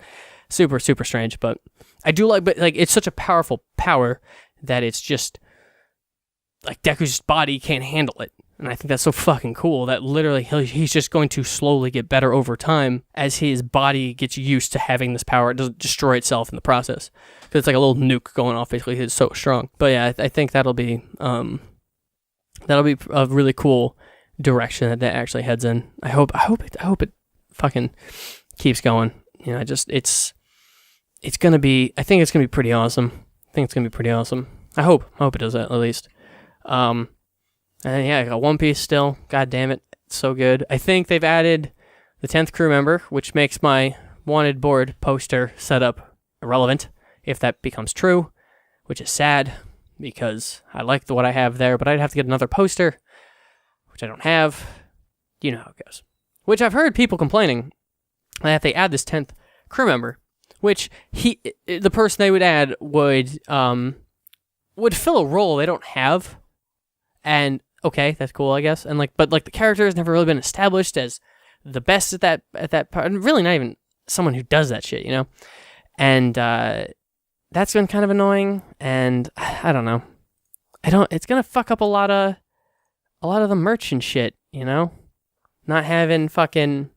Super, super strange, but I do but like it's such a powerful power that it's just like Deku's body can't handle it. And I think that's so fucking cool that literally he's just going to slowly get better over time as his body gets used to having this power. It doesn't destroy itself in the process. Because it's like a little nuke going off, basically. It's so strong. But yeah, I think that'll be a really cool direction that actually heads in. I hope it fucking keeps going. You know, I think it's gonna be pretty awesome. I hope it does that at least. And yeah, I got One Piece still. God damn it, it's so good. I think they've added the 10th crew member, which makes my wanted board poster setup irrelevant if that becomes true, which is sad because I like what I have there, but I'd have to get another poster, which I don't have. You know how it goes. Which I've heard people complaining that if they add this 10th crew member, which the person they would add would fill a role they don't have, and okay, that's cool, I guess. And but the character has never really been established as the best at that part, and really not even someone who does that shit, you know. And that's been kind of annoying, and I don't know. It's gonna fuck up a lot of the merch and shit, you know. Not having fucking,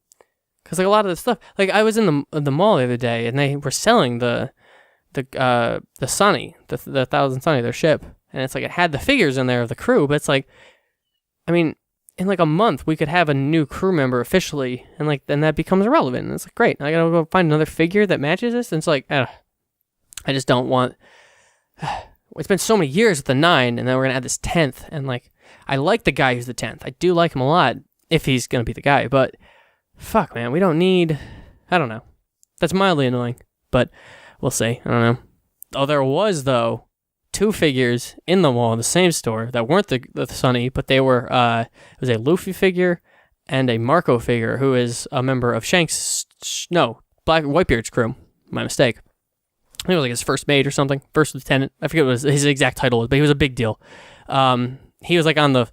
because a lot of the stuff, I was in the mall the other day and they were selling the Sunny, the Thousand Sunny, their ship, and it's it had the figures in there of the crew, but it's I mean, in a month we could have a new crew member officially, and then that becomes irrelevant. And it's great, I gotta go find another figure that matches this, and it's I just don't want. It's been so many years with the 9, and then we're gonna add this 10th, and I like the guy who's the 10th. I do like him a lot if he's gonna be the guy, but fuck, man, we don't need. I don't know. That's mildly annoying, but we'll see. I don't know. Oh, there was though 2 figures in the mall in the same store that weren't the Sunny, but they were. It was a Luffy figure and a Marco figure, who is a member of Whitebeard's crew. My mistake. I think it was his first mate or something, first lieutenant. I forget what his exact title was, but he was a big deal. He was on the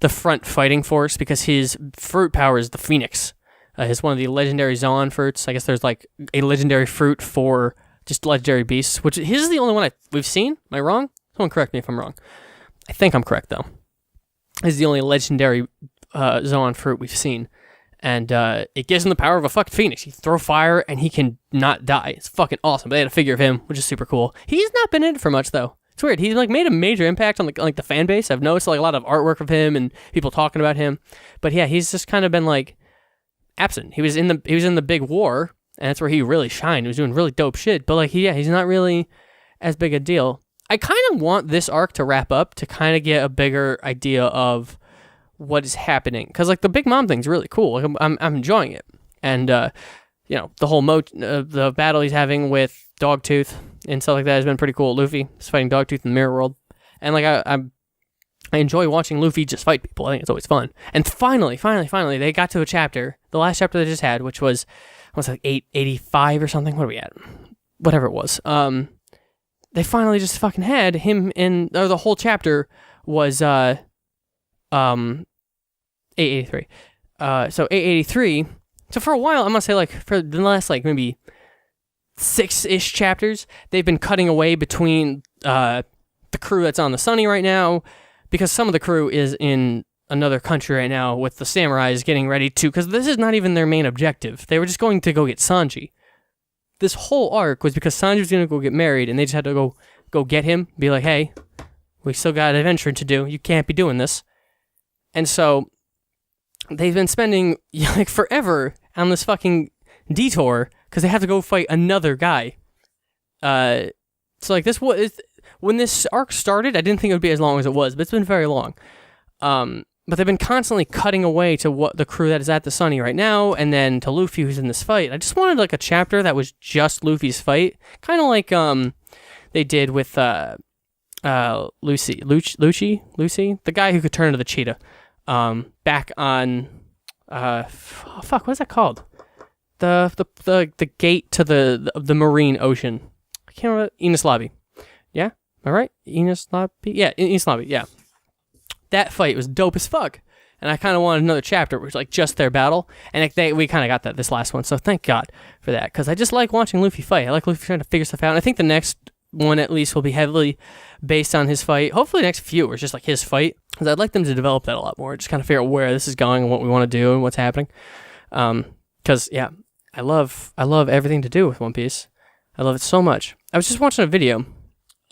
front fighting force because his fruit power is the Phoenix. He's one of the legendary Zoan fruits. I guess there's a legendary fruit for just legendary beasts, which his is the only one we've seen. Am I wrong? Someone correct me if I'm wrong. I think I'm correct though. This is the only legendary Zoan fruit we've seen. And it gives him the power of a fucking phoenix. He throw fire and he can not die. It's fucking awesome. But they had a figure of him, which is super cool. He's not been in it for much though. It's weird. He's made a major impact on the fan base. I've noticed a lot of artwork of him and people talking about him. But yeah, he's just kind of been absent. He was in the big war, and that's where he really shined. He was doing really dope shit. But he's not really as big a deal. I kind of want this arc to wrap up to kind of get a bigger idea of what is happening, because the Big Mom thing's really cool. I'm enjoying it, and the whole the battle he's having with Dogtooth and stuff like that has been pretty cool. Luffy is fighting Dogtooth in the Mirror World, and I enjoy watching Luffy just fight people. I think it's always fun. And finally, they got to a chapter, the last chapter they just had, which was 885 or something. What are we at? Whatever it was. They finally just fucking had him in, or the whole chapter was 883. So 883. So for a while, I must say, for the last maybe 6-ish chapters, they've been cutting away between the crew that's on the Sunny right now, because some of the crew is in another country right now with the samurais getting ready to, because this is not even their main objective. They were just going to go get Sanji. This whole arc was because Sanji was going to go get married, and they just had to go get him, be like, hey, we still got adventuring to do. You can't be doing this. And so they've been spending forever on this fucking detour because they have to go fight another guy. So this was, when this arc started, I didn't think it would be as long as it was, but it's been very long. But they've been constantly cutting away to what the crew that is at the Sunny right now, and then to Luffy who's in this fight. I just wanted a chapter that was just Luffy's fight, kind of like they did with Lucy, the guy who could turn into the cheetah. Back on what's that called? The gate to the marine ocean. I can't remember. Enies Lobby. Yeah? Am I right? Enies Lobby? Yeah, Enies Lobby, yeah. That fight was dope as fuck. And I kind of wanted another chapter, which was just their battle. And we kind of got that this last one, so thank God for that. Because I just like watching Luffy fight. I like Luffy trying to figure stuff out. And I think the next one, at least, will be heavily based on his fight. Hopefully the next few is just his fight. Because I'd like them to develop that a lot more. Just kind of figure out where this is going and what we want to do and what's happening. Because, yeah, I love everything to do with One Piece. I love it so much. I was just watching a video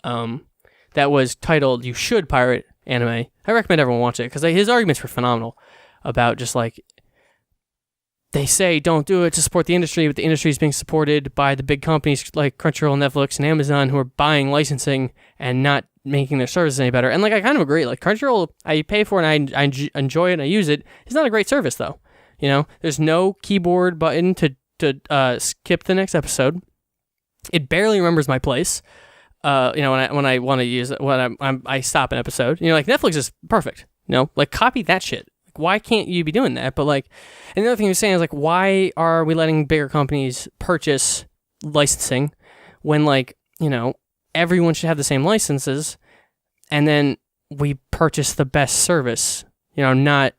that was titled, "You Should Pirate Anime." I recommend everyone watch it because his arguments were phenomenal about just they say don't do it to support the industry, but the industry is being supported by the big companies like Crunchyroll, Netflix, and Amazon who are buying licensing and not making their services any better. And like I kind of agree. Like Crunchyroll, I pay for it and I enjoy it and I use it. It's not a great service though. You know, there's no keyboard button to skip the next episode. It barely remembers my place. You know, when I want to use it, when I stop an episode. You know, like Netflix is perfect. You know, like copy that shit. Like, why can't you be doing that? But like, and the other thing you're saying is like, why are we letting bigger companies purchase licensing when like, you know, everyone should have the same licenses, and then we purchase the best service. You know, not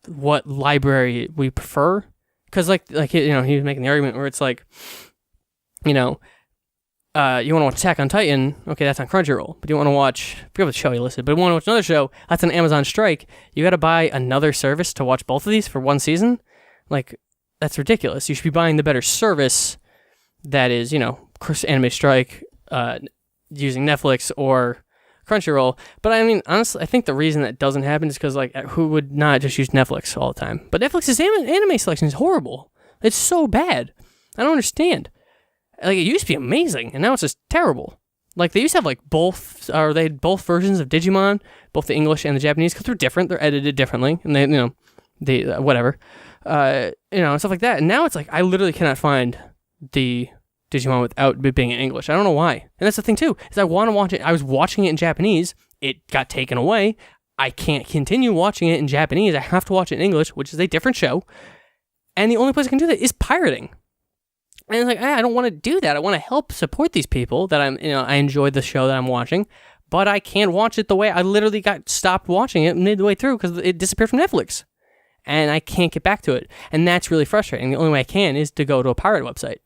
what library we prefer. Because like you know, he was making the argument where it's like, you know, you want to watch Attack on Titan, okay, that's on Crunchyroll. But you want to watch, I forget what show you listed, but you want to watch another show, that's on Amazon Strike. You got to buy another service to watch both of these for one season? Like, that's ridiculous. You should be buying the better service that is, you know, Anime Strike, using Netflix or Crunchyroll. But I mean, honestly, I think the reason that doesn't happen is because, like, who would not just use Netflix all the time? But Netflix's anime selection is horrible. It's so bad. I don't understand. Like, it used to be amazing, and now it's just terrible. Like, they used to have, like, they had both versions of Digimon, both the English and the Japanese, because they're different, they're edited differently, and they, you know, whatever. You know, and stuff like that. And now it's like, I literally cannot find the Digimon without it being in English. I don't know why. And that's the thing, too, is I want to watch it. I was watching it in Japanese. It got taken away. I can't continue watching it in Japanese. I have to watch it in English, which is a different show. And the only place I can do that is pirating. And it's like, I don't want to do that. I want to help support these people that I enjoy the show that I'm watching, but I can't watch it the way I literally got stopped watching it midway through because it disappeared from Netflix. And I can't get back to it. And that's really frustrating. The only way I can is to go to a pirate website.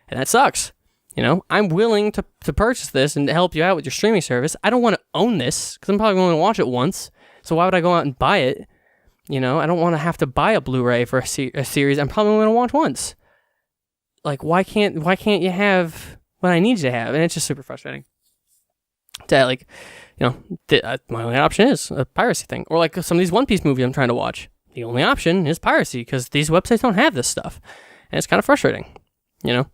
And that sucks. You know, I'm willing to purchase this and help you out with your streaming service. I don't want to own this because I'm probably going to watch it once. So why would I go out and buy it? You know, I don't want to have to buy a Blu-ray for a series I'm probably going to watch once. Like, why can't you have what I need you to have? And it's just super frustrating. That, like, you know, my only option is a piracy thing. Or like some of these One Piece movies I'm trying to watch. The only option is piracy because these websites don't have this stuff. And it's kind of frustrating, you know?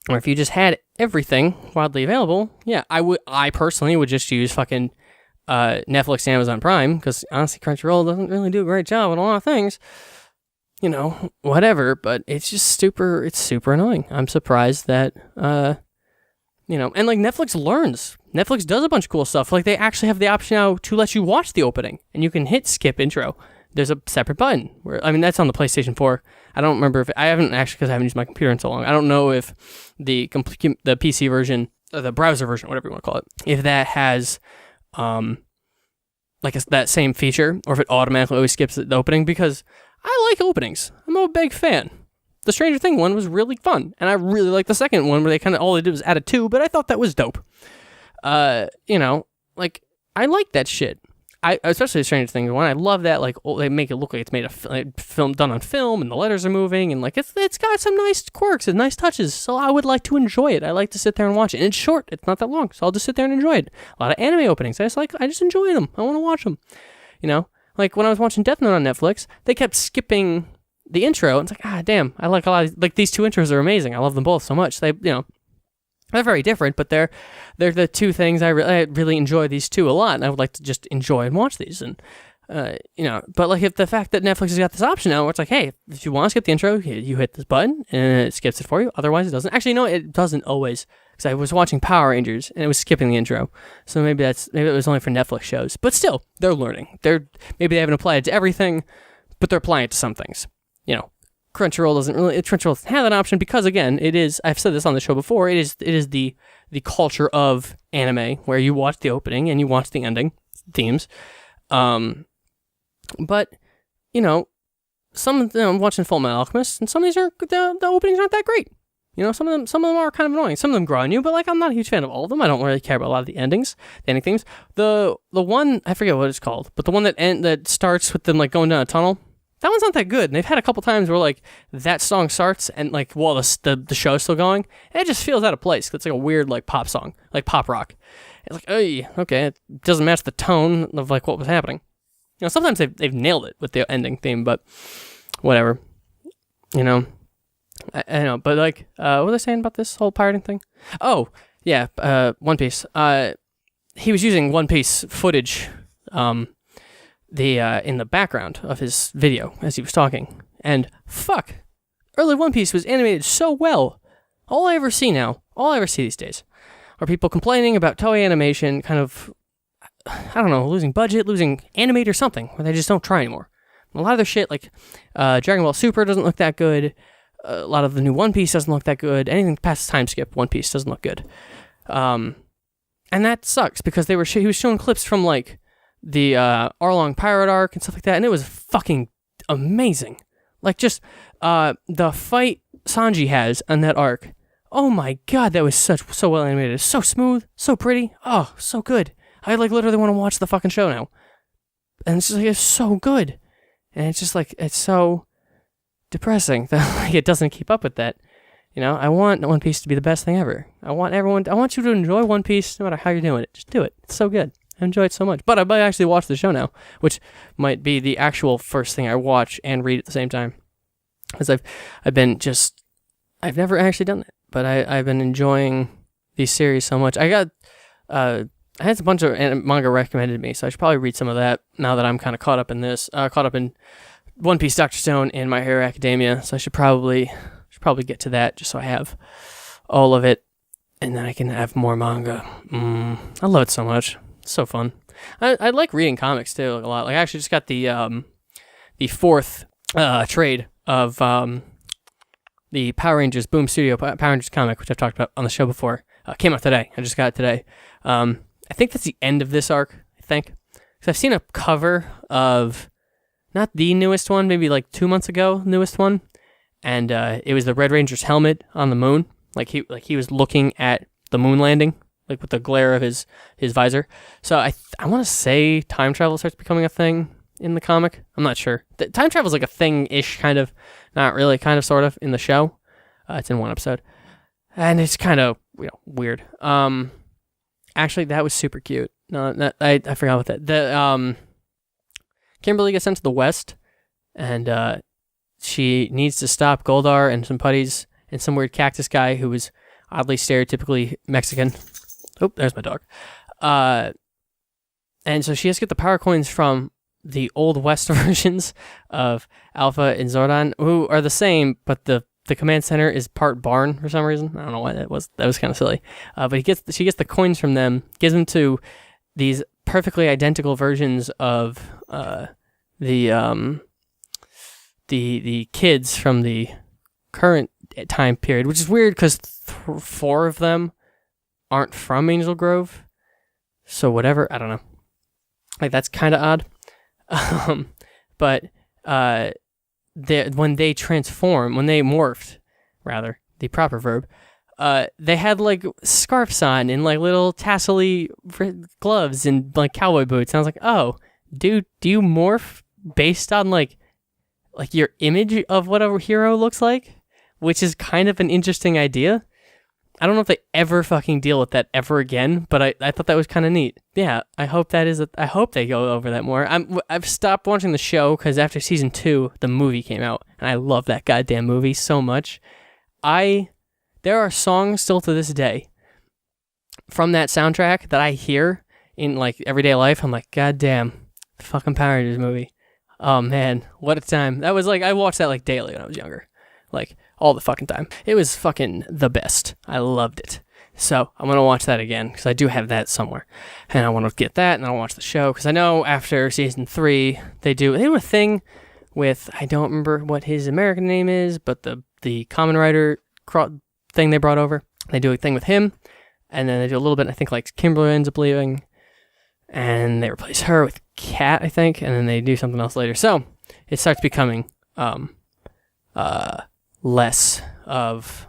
Or if you just had everything widely available, yeah, I personally would just use fucking Netflix and Amazon Prime because honestly, Crunchyroll doesn't really do a great job on a lot of things. You know, whatever, but it's just it's super annoying. I'm surprised that, you know, and like Netflix learns. Netflix does a bunch of cool stuff. Like they actually have the option now to let you watch the opening and you can hit skip intro. There's a separate button where, I mean, that's on the PlayStation 4. I don't remember if, I haven't actually, because I haven't used my computer in so long. I don't know if the PC version, or the browser version, whatever you want to call it, if that has, like that same feature, or if it automatically always skips the opening, because I like openings. I'm a big fan. The Stranger Things one was really fun, and I really like the second one where all they did was add a 2, but I thought that was dope. You know, like, I like that shit. Especially the Stranger Things one, I love that, like, they make it look like it's made film done on film, and the letters are moving, and like, it's got some nice quirks and nice touches, so I would like to enjoy it. I like to sit there and watch it, and it's short, it's not that long, so I'll just sit there and enjoy it. A lot of anime openings, I just enjoy them. I want to watch them, you know? Like, when I was watching Death Note on Netflix, they kept skipping the intro, and it's like, damn, I like a lot of, like, these two intros are amazing. I love them both so much. They, you know, they're very different, but they're the two things I really enjoy these two a lot, and I would like to just enjoy and watch these, and, you know, but, like, if the fact that Netflix has got this option now, where it's like, hey, if you want to skip the intro, you hit this button, and it skips it for you, otherwise it doesn't. Actually, no, it doesn't always, because I was watching Power Rangers, and it was skipping the intro, so maybe it was only for Netflix shows, but still, they're learning. Maybe they haven't applied it to everything, but they're applying it to some things, you know. Crunchyroll doesn't have that option because, again, I've said this on the show before, it is the culture of anime where you watch the opening and you watch the ending themes. But, you know, I'm watching Fullmetal Alchemist, and some of these the openings aren't that great. You know, some of them are kind of annoying. Some of them grow on you, but like I'm not a huge fan of all of them. I don't really care about a lot of the endings, the ending themes. The one, I forget what it's called, but the one that starts with them like going down a tunnel. That one's not that good, and they've had a couple times where, like, that song starts, and, like, while the show's still going, and it just feels out of place. It's like a weird, like, pop song, like pop rock. It's like, okay, it doesn't match the tone of, like, what was happening. You know, sometimes they've nailed it with the ending theme, but whatever. you know, I know, but like, what was I saying about this whole pirating thing? Oh, yeah, One Piece. He was using One Piece footage, in the background of his video as he was talking, and fuck, early One Piece was animated so well. All I ever see these days, are people complaining about Toei Animation kind of, I don't know, losing budget, losing animate or something, where they just don't try anymore. A lot of their shit, like Dragon Ball Super doesn't look that good. A lot of the new One Piece doesn't look that good. Anything past time skip One Piece doesn't look good. And that sucks because he was showing clips from like the Arlong Pirate arc and stuff like that, and it was fucking amazing. Like just the fight Sanji has on that arc. Oh my god, that was so well animated. So smooth, so pretty. Oh, so good. I like literally want to watch the fucking show now. And it's just like, it's so good. And it's just like, it's so depressing that like, it doesn't keep up with that. You know, I want One Piece to be the best thing ever. I want you to enjoy One Piece no matter how you're doing it. Just do it. It's so good. I enjoy it so much. But I might actually watch the show now, which might be the actual first thing I watch and read at the same time. Because I've never actually done that. But I've been enjoying these series so much. I had a bunch of manga recommended to me, so I should probably read some of that now that I'm kind of caught up in One Piece, Dr. Stone, and My Hero Academia. So I should probably get to that just so I have all of it, and then I can have more manga. I love it so much. It's so fun. I like reading comics too a lot. Like I actually just got the fourth trade of the Power Rangers Boom Studio Power Rangers comic, which I've talked about on the show before. Came out today. I just got it today. I think that's the end of this arc, I think. Because I've seen a cover of, not the newest one, maybe like 2 months ago, newest one. And it was the Red Ranger's helmet on the moon. Like he was looking at the moon landing, like with the glare of his visor. So I want to say time travel starts becoming a thing in the comic. I'm not sure. Time travel is like a thing-ish, kind of. Not really, kind of, sort of, in the show. It's in one episode. And it's kind of, weird. Actually, that was super cute. No, I forgot about that. The Kimberly gets sent to the West, and she needs to stop Goldar and some putties and some weird cactus guy who was oddly stereotypically Mexican. Oh, there's my dog. And so she has to get the power coins from the Old West versions of Alpha and Zordon, who are the same, but the command center is part barn for some reason. I don't know why that was. That was kind of silly. But she gets the coins from them, gives them to these perfectly identical versions of the kids from the current time period, which is weird because 4 of them aren't from Angel Grove. So whatever, I don't know. Like that's kind of odd. But when they morphed, rather, the proper verb, they had like scarves on and like little tassel-y gloves and like cowboy boots. And I was like, oh, dude, do you morph based on like your image of what a hero looks like? Which is kind of an interesting idea. I don't know if they ever fucking deal with that ever again, but I thought that was kind of neat. Yeah, I hope I hope they go over that more. I've stopped watching the show because after season 2, the movie came out, and I love that goddamn movie so much. There are songs still to this day from that soundtrack that I hear in like everyday life. I'm like, goddamn, fucking Power Rangers movie. Oh man, what a time. That was like, I watched that like daily when I was younger. Like, all the fucking time. It was fucking the best. I loved it. So, I'm going to watch that again, because I do have that somewhere. And I want to get that, and I'll watch the show, because I know after season 3, they do a thing with, I don't remember what his American name is, but the Kamen Rider thing they brought over. They do a thing with him, and then they do a little bit, I think, like, Kimberly ends up leaving, and they replace her with Kat, I think, and then they do something else later. So, it starts becoming, less of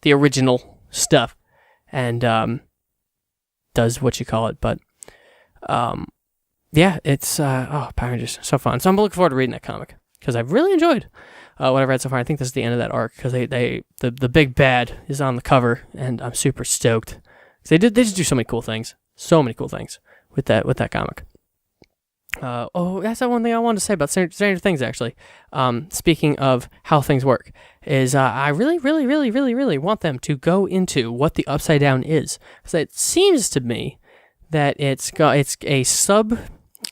the original stuff and does what you call it, but yeah, it's Power Rangers, so fun. So I'm looking forward to reading that comic because I've really enjoyed what I've read so far. I think this is the end of that arc because the big bad is on the cover, and I'm super stoked. They just do so many cool things with that comic. That's the one thing I wanted to say about Stranger Things, actually. Speaking of how things work, is I really, really, really, really, really want them to go into what the Upside Down is. Because it seems to me that it's a sub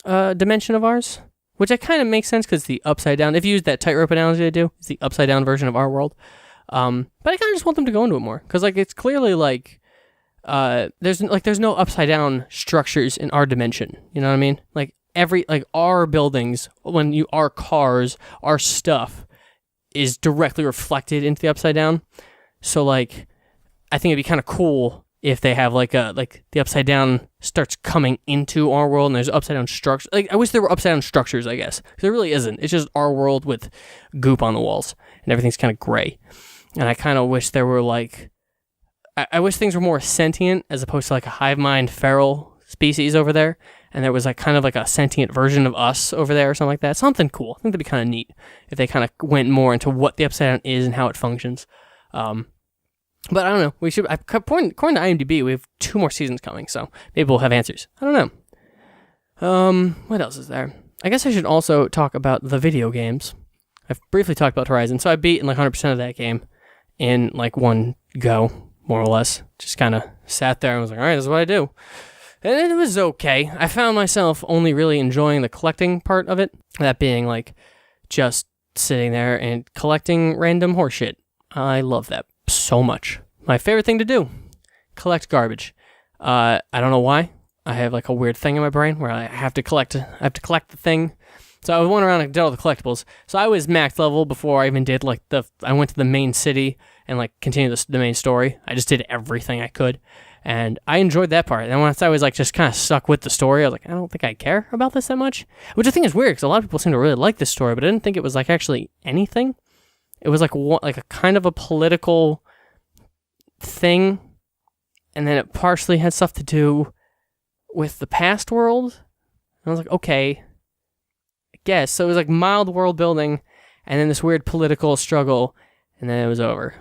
dimension of ours, which that kind of makes sense because the Upside Down, if you use that tightrope analogy I do, it's the Upside Down version of our world. But I kind of just want them to go into it more because it's clearly there's no upside down structures in our dimension. You know what I mean? Our buildings, our cars, our stuff is directly reflected into the Upside Down. So I think it'd be kind of cool if they have the Upside Down starts coming into our world and there's upside down structures. I wish there were upside down structures, I guess. There really isn't. It's just our world with goop on the walls and everything's kind of gray. And I kind of wish there were I wish things were more sentient as opposed to a hive mind feral species over there. And there was kind of a sentient version of us over there or something like that. Something cool. I think that'd be kind of neat if they kind of went more into what the Upside Down is and how it functions. But I don't know. We should. According to IMDb, we have 2 more seasons coming, so maybe we'll have answers. I don't know. What else is there? I guess I should also talk about the video games. I've briefly talked about Horizon, so I beat 100% of that game in one go, more or less. Just kind of sat there and was like, all right, this is what I do. And it was okay. I found myself only really enjoying the collecting part of it. That being just sitting there and collecting random horseshit. I love that so much. My favorite thing to do. Collect garbage. I don't know why. I have a weird thing in my brain where I have to collect the thing. So I went around and did all the collectibles. So I was max level before I even did I went to the main city and continued the main story. I just did everything I could. And I enjoyed that part. And once I was just kind of stuck with the story, I was I don't think I care about this that much. Which I think is weird because a lot of people seem to really like this story, but I didn't think it was actually anything. It was a kind of a political thing, and then it partially had stuff to do with the past world. And I was okay, I guess. So it was mild world building, and then this weird political struggle, and then it was over.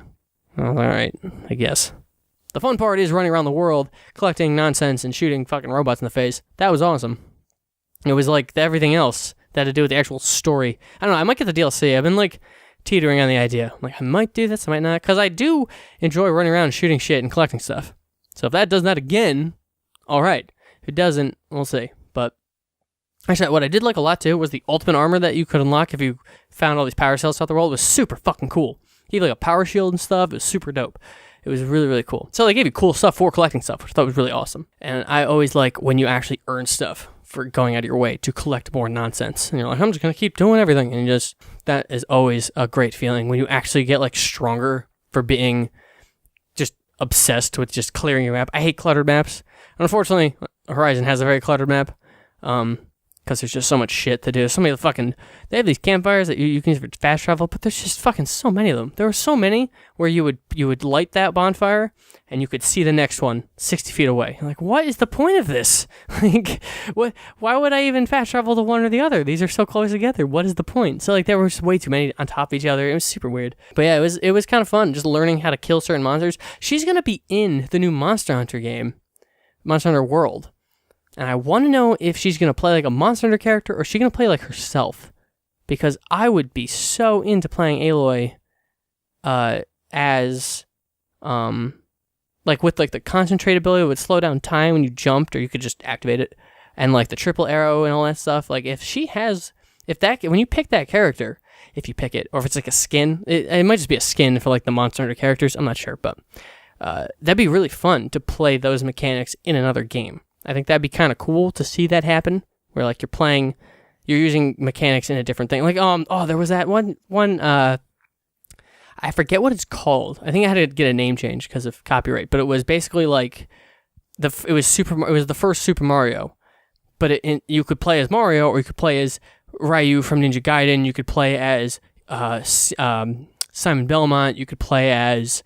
I was all right, I guess. The fun part is running around the world, collecting nonsense and shooting fucking robots in the face. That was awesome. It was everything else that had to do with the actual story. I don't know, I might get the DLC. I've been teetering on the idea. I might do this, I might not, because I do enjoy running around shooting shit and collecting stuff. So if that does that again, all right. If it doesn't, we'll see. But actually, what I did a lot too was the ultimate armor that you could unlock if you found all these power cells throughout the world was super fucking cool. You gave a power shield and stuff. It was super dope. It was really, really cool. So they gave you cool stuff for collecting stuff, which I thought was really awesome. And I always like when you actually earn stuff for going out of your way to collect more nonsense. And you're I'm just going to keep doing everything. And that is always a great feeling when you actually get stronger for being just obsessed with just clearing your map. I hate cluttered maps. And unfortunately, Horizon has a very cluttered map. Because there's just so much shit to do. They have these campfires that you can use for fast travel, but there's just fucking so many of them. There were so many where you would light that bonfire and you could see the next one 60 feet away. What is the point of this? What? Why would I even fast travel to one or the other? These are so close together. What is the point? So there were just way too many on top of each other. It was super weird. But yeah, it was kind of fun just learning how to kill certain monsters. She's gonna be in the new Monster Hunter game, Monster Hunter World. And I want to know if she's going to play a Monster Hunter character or is she going to play herself. Because I would be so into playing Aloy as, with the concentrate ability, it would slow down time when you jumped or you could just activate it. And the triple arrow and all that stuff. If she has, when you pick that character, if you pick it, or if it's a skin, it might just be a skin for the Monster Hunter characters. I'm not sure, but that'd be really fun to play those mechanics in another game. I think that'd be kind of cool to see that happen, where you're using mechanics in a different thing. There was that one, I forget what it's called. I think I had to get a name change because of copyright, but it was basically it was the first Super Mario, but you could play as Mario or you could play as Ryu from Ninja Gaiden. You could play as Simon Belmont. You could play as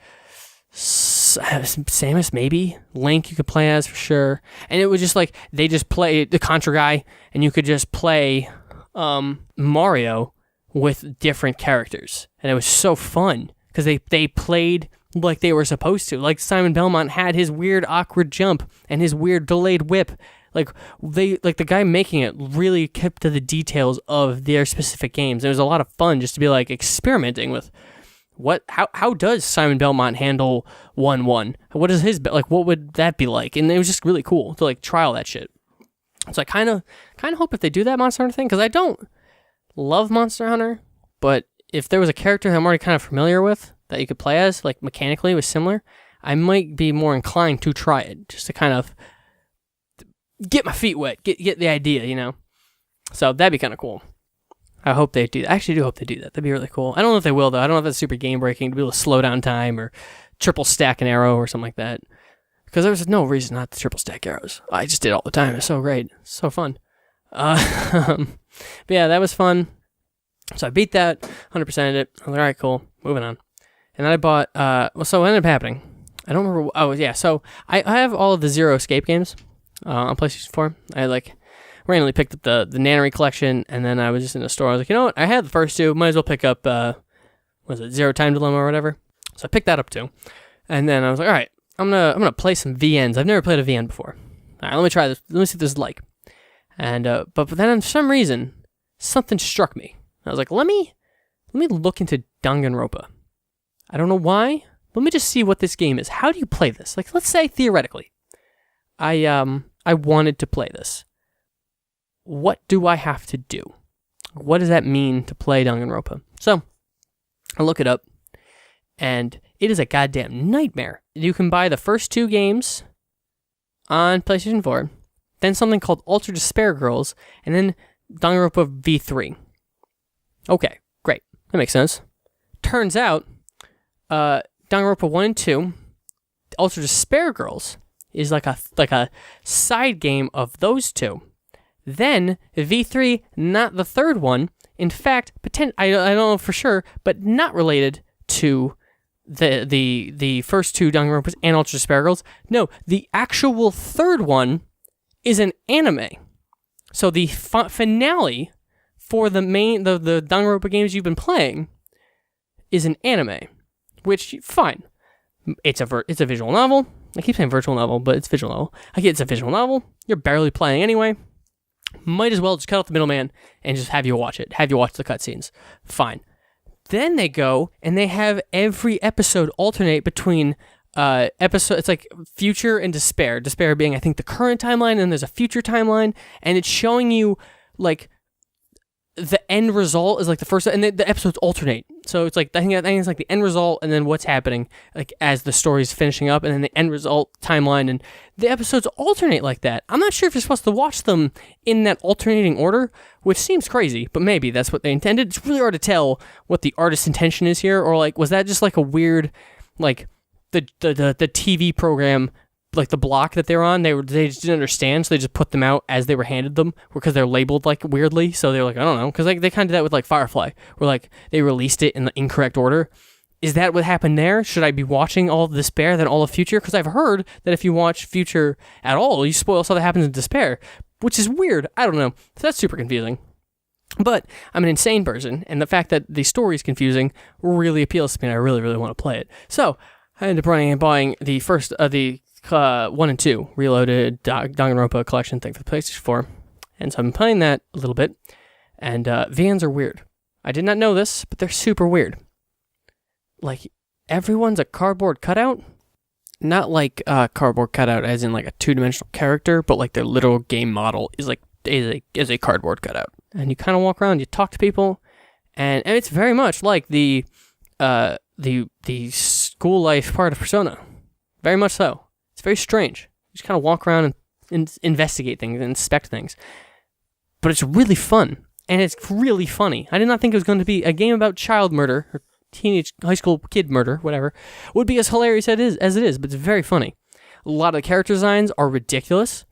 Samus, maybe Link you could play as for sure, and it was just they just play the Contra guy, and you could just play Mario with different characters, and it was so fun because they played like they were supposed to. Simon Belmont had his weird awkward jump and his weird delayed whip. Like the guy making it really kept to the details of their specific games. It was a lot of fun just to be like experimenting with how does Simon Belmont handle 1-1? What is his like? What would that be like? And it was just really cool to like try all that shit. So I kind of hope if they do that Monster Hunter thing, because I don't love Monster Hunter, but if there was a character that I'm already kind of familiar with that you could play as, like mechanically was similar, I might be more inclined to try it just to kind of get my feet wet, get the idea, you know. So that'd be kind of cool. I hope they do that. I actually do hope they do that. That'd be really cool. I don't know if they will, though. I don't know if that's super game-breaking to be able to slow down time or triple stack an arrow or something like that. Because there's no reason not to triple stack arrows. I just did it all the time. It's so great. It's so fun. But yeah, that was fun. So I beat that, 100%ed it. I was like, all right, cool. Moving on. And then I bought, so what ended up happening? I don't remember. Oh, yeah. So I have all of the Zero Escape games on PlayStation 4. I randomly picked up the Nannery collection, and then I was just in the store. I was like, you know what? I had the first two. Might as well pick up, Zero Time Dilemma or whatever. So I picked that up too. And then I was like, all right, I'm gonna play some VNs. I've never played a VN before. All right, let me try this. Let me see what this is like. And but then for some reason, something struck me. I was like, let me look into Danganronpa. I don't know why. Let me just see what this game is. How do you play this? Like, let's say theoretically, I wanted to play this. What do I have to do? What does that mean to play Danganronpa? So, I look it up, and it is a goddamn nightmare. You can buy the first two games on PlayStation 4, then something called Ultra Despair Girls, and then Danganronpa V3. Okay, great. That makes sense. Turns out, Danganronpa 1 and 2, Ultra Despair Girls, is like a side game of those two. Then V3, not the third one. In fact, I don't know for sure, but not related to the first two Danganronpas and Ultra Despair Girls. No, the actual third one is an anime. So the finale for the Danganronpa games you've been playing is an anime, which fine. It's a visual novel. I keep saying virtual novel, but it's visual novel. It's a visual novel. You're barely playing anyway. Might as well just cut out the middleman and just have you watch it. Have you watch the cutscenes. Fine. Then they go and they have every episode alternate between episode. It's like future and despair. Despair being, I think, the current timeline, and there's a future timeline, and it's showing you like the end result is like the first, and the episodes alternate. So it's like I think it's like the end result, and then what's happening like as the story's finishing up, and then the end result timeline, and the episodes alternate like that. I'm not sure if you're supposed to watch them in that alternating order, which seems crazy, but maybe that's what they intended. It's really hard to tell what the artist's intention is here, or like was that just like a weird, like the TV program. Like the block that they were on, they just didn't understand, so they just put them out as they were handed them, because they're labeled like weirdly. So they're like, I don't know, because like they kind of did that with like Firefly, where like they released it in the incorrect order. Is that what happened there? Should I be watching all of Despair then all of Future? Because I've heard that if you watch Future at all, you spoil stuff that happens in Despair, which is weird. I don't know. So that's super confusing. But I'm an insane person, and the fact that the story is confusing really appeals to me, and I really, really want to play it. So I ended up running and buying the first of the 1 and 2 reloaded Danganronpa collection thing for the PlayStation 4, and so I've been playing that a little bit. And VNs are weird. I did not know this, but they're super weird. Like everyone's a cardboard cutout, not like a cardboard cutout as in like a 2-dimensional character, but like their literal game model is like is a cardboard cutout. And you kind of walk around, you talk to people, and it's very much like the school life part of Persona, very much so. It's very strange. You just kind of walk around and investigate things and inspect things. But it's really fun. And it's really funny. I did not think it was going to be a game about child murder, or teenage high school kid murder, whatever, would be as hilarious as it is, but it's very funny. A lot of the character designs are ridiculous.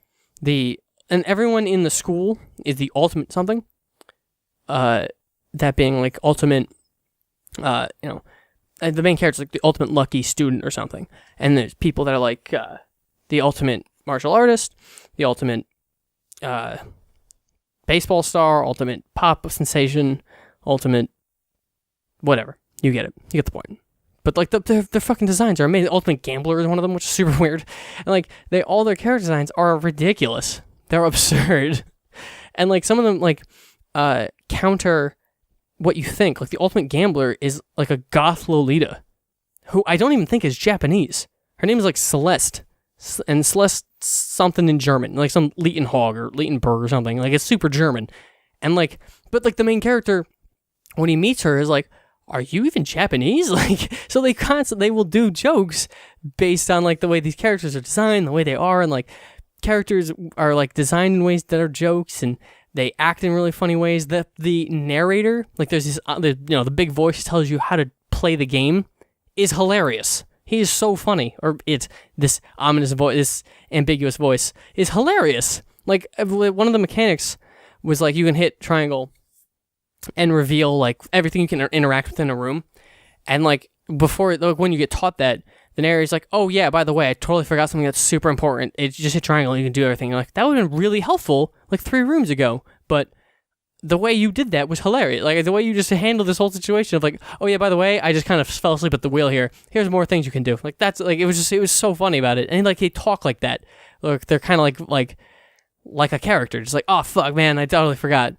And everyone in the school is the ultimate something. That being like ultimate, the main character's like the ultimate lucky student or something. And there's people that are like the ultimate martial artist, the ultimate baseball star, ultimate pop sensation, ultimate whatever. You get it. You get the point. But like their fucking designs are amazing. Ultimate Gambler is one of them, which is super weird. And like all their character designs are ridiculous. They're absurd. And, like, some of them, like, counter what you think. Like, the Ultimate Gambler is, like, a goth Lolita, who I don't even think is Japanese. Her name is, like, Celeste. And Celeste something in German. Like, some Leitenhog or Leitenberg or something. Like, it's super German. And, like, but, like, the main character, when he meets her, is like, are you even Japanese? Like, so they will do jokes based on, like, the way these characters are designed, the way they are, and, like, characters are, like, designed in ways that are jokes, and they act in really funny ways. The narrator, like, there's this, the big voice tells you how to play the game, is hilarious. He is so funny. Or it's this ominous voice, this ambiguous voice is hilarious. Like, one of the mechanics was, like, you can hit triangle and reveal, like, everything you can interact with in a room. And, like, before, like, when you get taught that, the narrator's like, oh, yeah, by the way, I totally forgot something that's super important. It's just hit triangle, you can do everything. You're like, that would have been really helpful, like, 3 rooms ago. But the way you did that was hilarious. Like, the way you just handled this whole situation of, like, oh, yeah, by the way, I just kind of fell asleep at the wheel here. Here's more things you can do. Like, that's, like, it was so funny about it. And, like, they talk like that. Look, they're kind of like a character. Just like, oh, fuck, man, I totally forgot.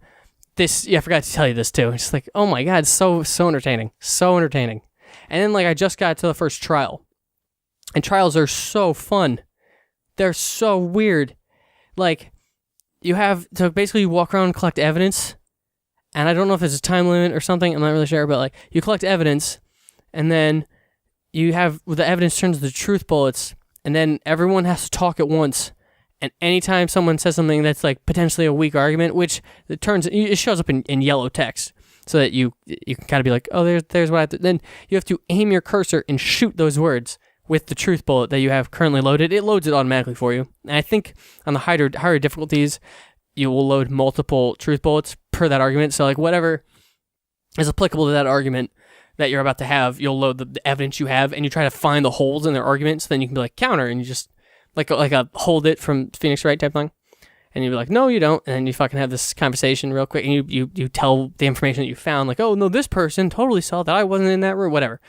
This, yeah, I forgot to tell you this too. It's just like, oh my god, so entertaining. So entertaining. And then, like, I just got to the first trial. And trials are so fun. They're so weird. Like, you have to basically walk around and collect evidence. And I don't know if there's a time limit or something. I'm not really sure. But, like, you collect evidence. And then you have, the evidence turns to truth bullets. And then everyone has to talk at once. And anytime someone says something that's, like, potentially a weak argument, which it shows up in yellow text, so that you can kind of be like, oh, there's what I have to, then you have to aim your cursor and shoot those words with the truth bullet that you have currently loaded. It loads it automatically for you. And I think on the higher difficulties, you will load multiple truth bullets per that argument. So, like, whatever is applicable to that argument that you're about to have, you'll load the evidence you have, and you try to find the holes in their argument, so then you can be like, counter, and you just like a hold it from Phoenix Wright type thing. And you'd be like, no, you don't. And then you fucking have this conversation real quick, and you tell the information that you found, like, oh, no, this person totally saw that I wasn't in that room, whatever.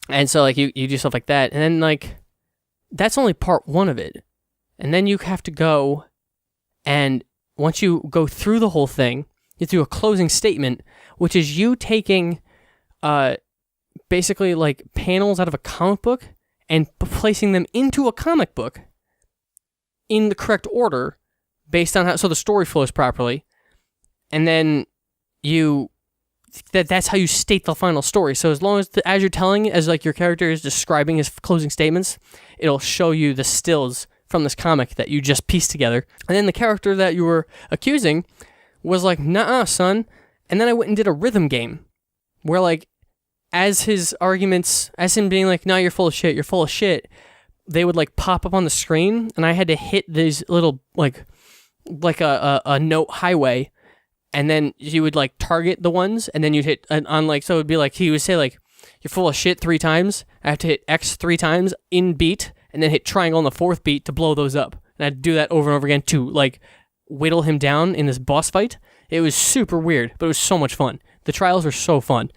And so, like, you do stuff like that. And then, like, that's only part 1 of it. And then you have to go, and once you go through the whole thing, you have to do a closing statement, which is you taking, basically, like, panels out of a comic book and placing them into a comic book in the correct order based on how, so the story flows properly. And then that's how you state the final story. So as long as you're telling it, as, like, your character is describing his closing statements, it'll show you the stills from this comic that you just pieced together. And then the character that you were accusing was like, nuh-uh, son. And then I went and did a rhythm game where, like, as his arguments, as him being like, no, you're full of shit, they would, like, pop up on the screen, and I had to hit these little, like a note highway, and then you would, like, target the ones, and then you'd hit on, like, so it would be like, he would say, like, you're full of shit 3 times, I have to hit X 3 times in beat, and then hit triangle on the 4th beat to blow those up. And I'd do that over and over again to, like, whittle him down in this boss fight. It was super weird, but it was so much fun. The trials were so fun.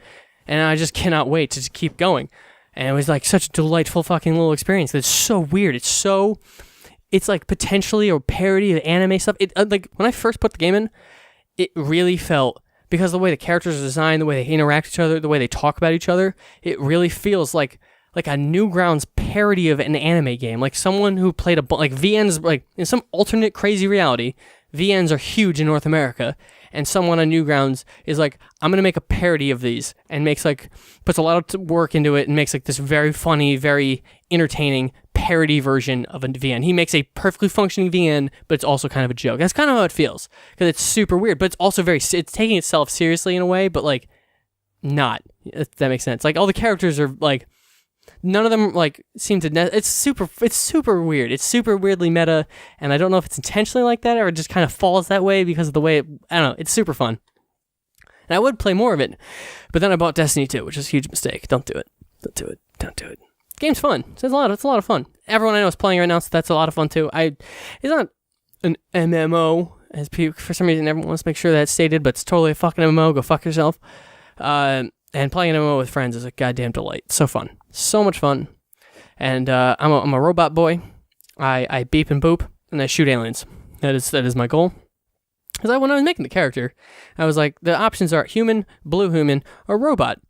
And I just cannot wait to just keep going. And it was, like, such a delightful fucking little experience. It's so weird. It's like potentially a parody of anime stuff. It, like, when I first put the game in, it really felt, because the way the characters are designed, the way they interact with each other, the way they talk about each other, it really feels like a Newgrounds parody of an anime game. Like, someone who played like, VNs, like, in some alternate crazy reality, VNs are huge in North America, and someone on Newgrounds is like, I'm going to make a parody of these, and puts a lot of work into it, and makes, like, this very funny, very entertaining parody version of a VN. He makes a perfectly functioning VN, but it's also kind of a joke. That's kind of how it feels, because it's super weird, but it's also it's taking itself seriously in a way, but, like, not, if that makes sense. Like, all the characters are, like, none of them, like, seem to, it's super weird. It's super weirdly meta, and I don't know if it's intentionally like that, or it just kind of falls that way because of the way, I don't know, it's super fun. And I would play more of it, but then I bought Destiny 2, which is a huge mistake. Don't do it. Game's fun. It's a lot of fun. Everyone I know is playing right now, so that's a lot of fun too. It's not an MMO, as people, for some reason, everyone wants to make sure that's stated, but it's totally a fucking MMO. Go fuck yourself. And playing an MMO with friends is a goddamn delight. So fun. So much fun. And I'm a robot boy. I beep and boop, and I shoot aliens. That is my goal. Because when I was making the character, I was like, the options are human, blue human, or robot.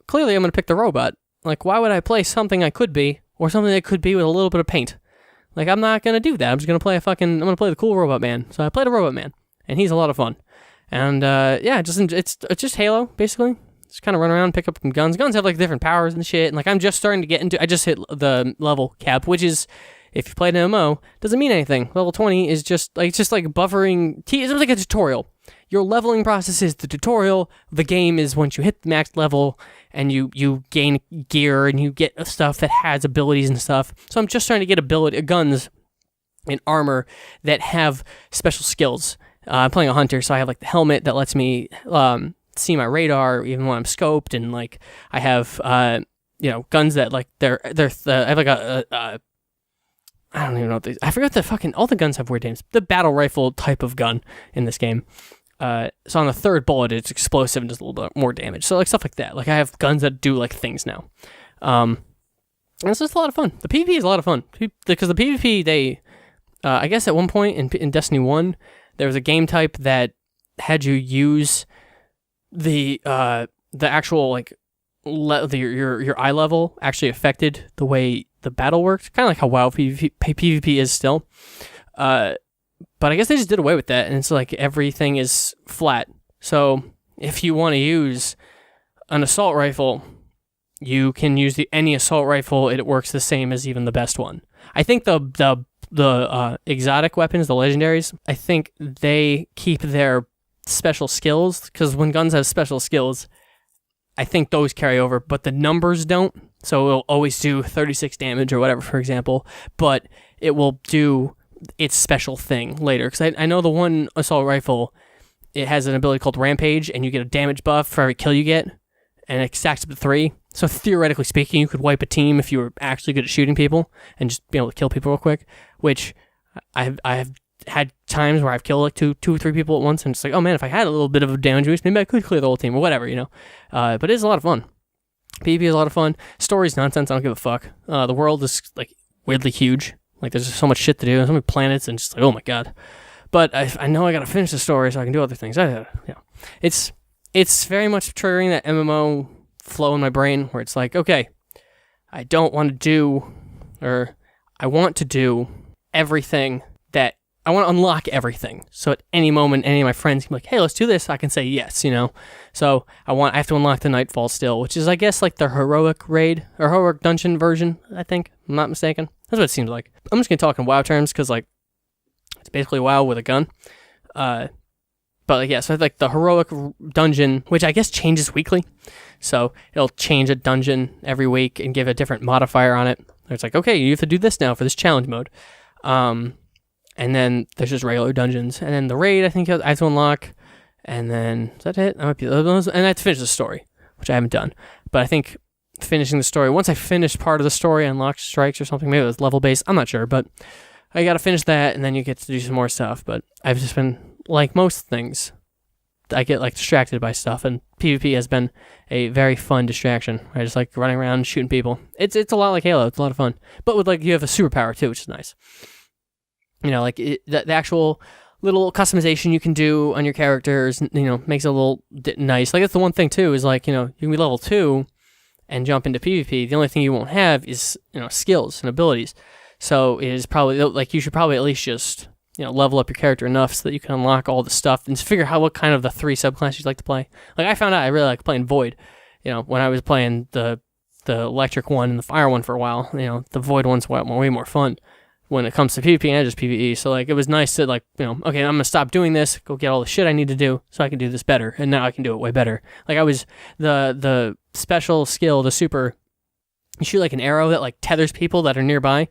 Clearly, I'm going to pick the robot. Like, why would I play something I could be, or something that could be with a little bit of paint? Like, I'm not going to do that. I'm just going to play I'm going to play the cool robot man. So I played a robot man, and he's a lot of fun. And, it's just Halo, basically. Just kind of run around, pick up some guns. Guns have, like, different powers and shit, and, like, I'm just starting to get into... I just hit the level cap, which is... If you played an MMO, doesn't mean anything. Level 20 is just like buffering. It's like a tutorial. Your leveling process is the tutorial. The game is once you hit the max level and you gain gear and you get stuff that has abilities and stuff. So I'm just trying to get guns and armor that have special skills. I'm playing a hunter, so I have like the helmet that lets me see my radar even when I'm scoped, and like I have guns that like I have like a I don't even know what these... I forgot all the guns have weird names. The battle rifle type of gun in this game. So on the third bullet, it's explosive and does a little bit more damage. So like stuff like that. Like I have guns that do like things now. And it's just a lot of fun. The PvP is a lot of fun. Because the PvP, I guess at one point in Destiny 1, there was a game type that had you use the actual like... your eye level actually affected the way the battle worked, kind of like how WoW PvP is still. But I guess they just did away with that, and it's like everything is flat. So if you want to use an assault rifle, you can use any assault rifle. It works the same as even the best one. I think the exotic weapons, the legendaries, I think they keep their special skills, because when guns have special skills, I think those carry over, but the numbers don't. So it'll always do 36 damage or whatever, for example, but it will do its special thing later. Because I know the one assault rifle, it has an ability called Rampage, and you get a damage buff for every kill you get, and it stacks up to 3. So theoretically speaking, you could wipe a team if you were actually good at shooting people and just be able to kill people real quick, which I've had times where I've killed like two or three people at once, and it's like, oh man, if I had a little bit of a damage boost, maybe I could clear the whole team or whatever, But it is a lot of fun. PvP is a lot of fun. Story's nonsense. I don't give a fuck. The world is like weirdly huge. Like there's just so much shit to do, and so many planets, and just like, oh my god. But I know I gotta finish the story so I can do other things. It's very much triggering that MMO flow in my brain where it's like, okay, I want to do everything that I want to unlock everything. So at any moment, any of my friends can be like, hey, let's do this. I can say yes, So I have to unlock the Nightfall still, which is, I guess, like the heroic raid or heroic dungeon version, I think. I'm not mistaken. That's what it seems like. I'm just going to talk in WoW terms because, like, it's basically WoW with a gun. So like the heroic dungeon, which I guess changes weekly. So it'll change a dungeon every week and give a different modifier on it. It's like, okay, you have to do this now for this challenge mode. And then there's just regular dungeons. And then the raid, I think I have to unlock. And then, is that it? That might be those. And I have to finish the story, which I haven't done. But I think finishing the story, once I finish part of the story, unlock strikes or something, maybe it was level based, I'm not sure. But I got to finish that, and then you get to do some more stuff. But I've just been, like most things, I get like distracted by stuff. And PvP has been a very fun distraction. I just like running around shooting people. It's a lot like Halo. It's a lot of fun. But with like, you have a superpower too, which is nice. The actual little customization you can do on your characters, makes it a little nice. Like, that's the one thing, too, is, like, you can be level 2 and jump into PvP. The only thing you won't have is, skills and abilities. So it is probably, like, you should probably at least just, level up your character enough so that you can unlock all the stuff and figure out what kind of the 3 subclasses you'd like to play. Like, I found out I really like playing Void. When I was playing the electric one and the fire one for a while, the Void one's way more fun when it comes to PvP and just PvE. So, like, it was nice to, like, okay, I'm going to stop doing this, go get all the shit I need to do so I can do this better. And now I can do it way better. Like, I was, the special skill, the super, you shoot, like, an arrow that, like, tethers people that are nearby.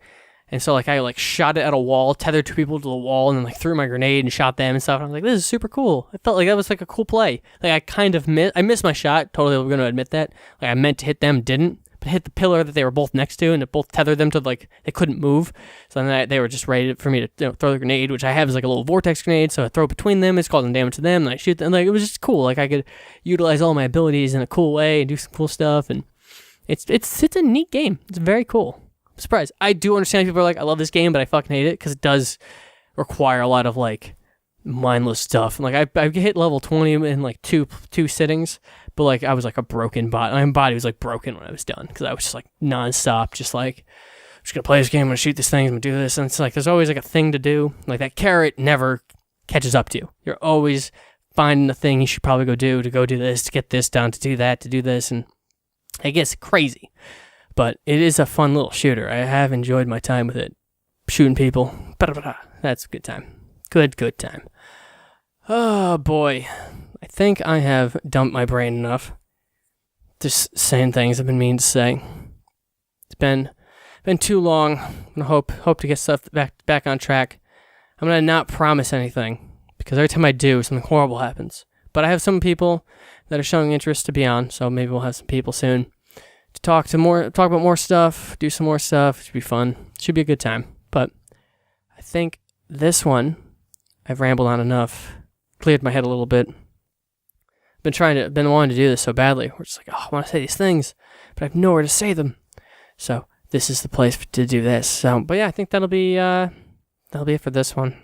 And so, like, I, like, shot it at a wall, tethered 2 people to the wall, and then, like, threw my grenade and shot them and stuff. And I was like, this is super cool. I felt like that was, like, a cool play. Like, I kind of I missed my shot. Totally going to admit that. Like, I meant to hit them, didn't. Hit the pillar that they were both next to, and it both tethered them to, like, they couldn't move. So then they were just ready for me to throw the grenade, which I have as like a little vortex grenade. So I throw it between them, it's causing damage to them, and I shoot them. Like, it was just cool. Like, I could utilize all my abilities in a cool way and do some cool stuff, and it's a neat game. It's very cool. I'm surprised. I do understand people are like, I love this game, but I fucking hate it because it does require a lot of like mindless stuff. And like I hit level 20 in like two sittings, but like I was like a broken body. My body was like broken when I was done because I was just like nonstop, just like I'm just gonna play this game, I'm gonna shoot this thing, I'm gonna do this, and it's like there's always like a thing to do. Like that carrot never catches up to you. You're always finding the thing you should probably go do this, to get this done, to do that, to do this, and it gets crazy. But it is a fun little shooter. I have enjoyed my time with it. Shooting people. That's a good time. Good time. Oh boy. I think I have dumped my brain enough. Just saying things I've been meaning to say. It's been too long. I'm gonna hope to get stuff back on track. I'm gonna not promise anything, because every time I do, something horrible happens. But I have some people that are showing interest to be on, so maybe we'll have some people soon to talk about more stuff, do some more stuff. It should be fun. Should be a good time. But I think this one, I've rambled on enough, cleared my head a little bit. Been wanting to do this so badly. We're just like, I want to say these things, but I have nowhere to say them. So this is the place to do this. So, but yeah, I think that'll be it for this one.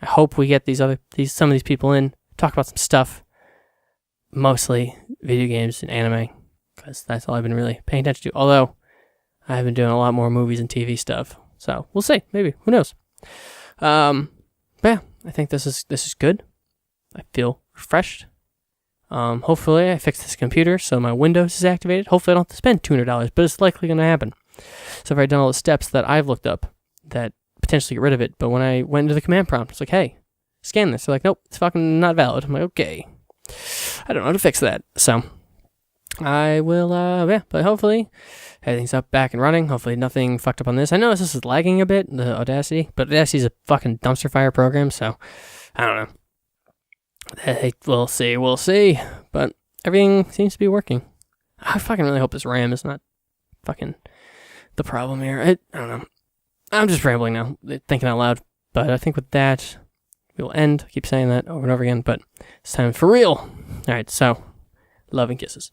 I hope we get some of these people in, talk about some stuff, mostly video games and anime, because that's all I've been really paying attention to. Although I have been doing a lot more movies and TV stuff, so we'll see. Maybe, who knows? But yeah, I think this is good. I feel refreshed. Hopefully I fix this computer so my Windows is activated. Hopefully I don't have to spend $200, but it's likely going to happen. So I've already done all the steps that I've looked up that potentially get rid of it. But when I went into the command prompt, it's like, hey, scan this. They're like, nope, it's fucking not valid. I'm like, okay. I don't know how to fix that. So I will, but hopefully everything's back and running. Hopefully nothing fucked up on this. I know this is lagging a bit, the Audacity, but Audacity is a fucking dumpster fire program, so I don't know. Hey, we'll see. But everything seems to be working. I fucking really hope this RAM is not fucking the problem here. I don't know. I'm just rambling now, thinking out loud. But I think with that, we'll end. I keep saying that over and over again, but it's time for real. All right, so love and kisses.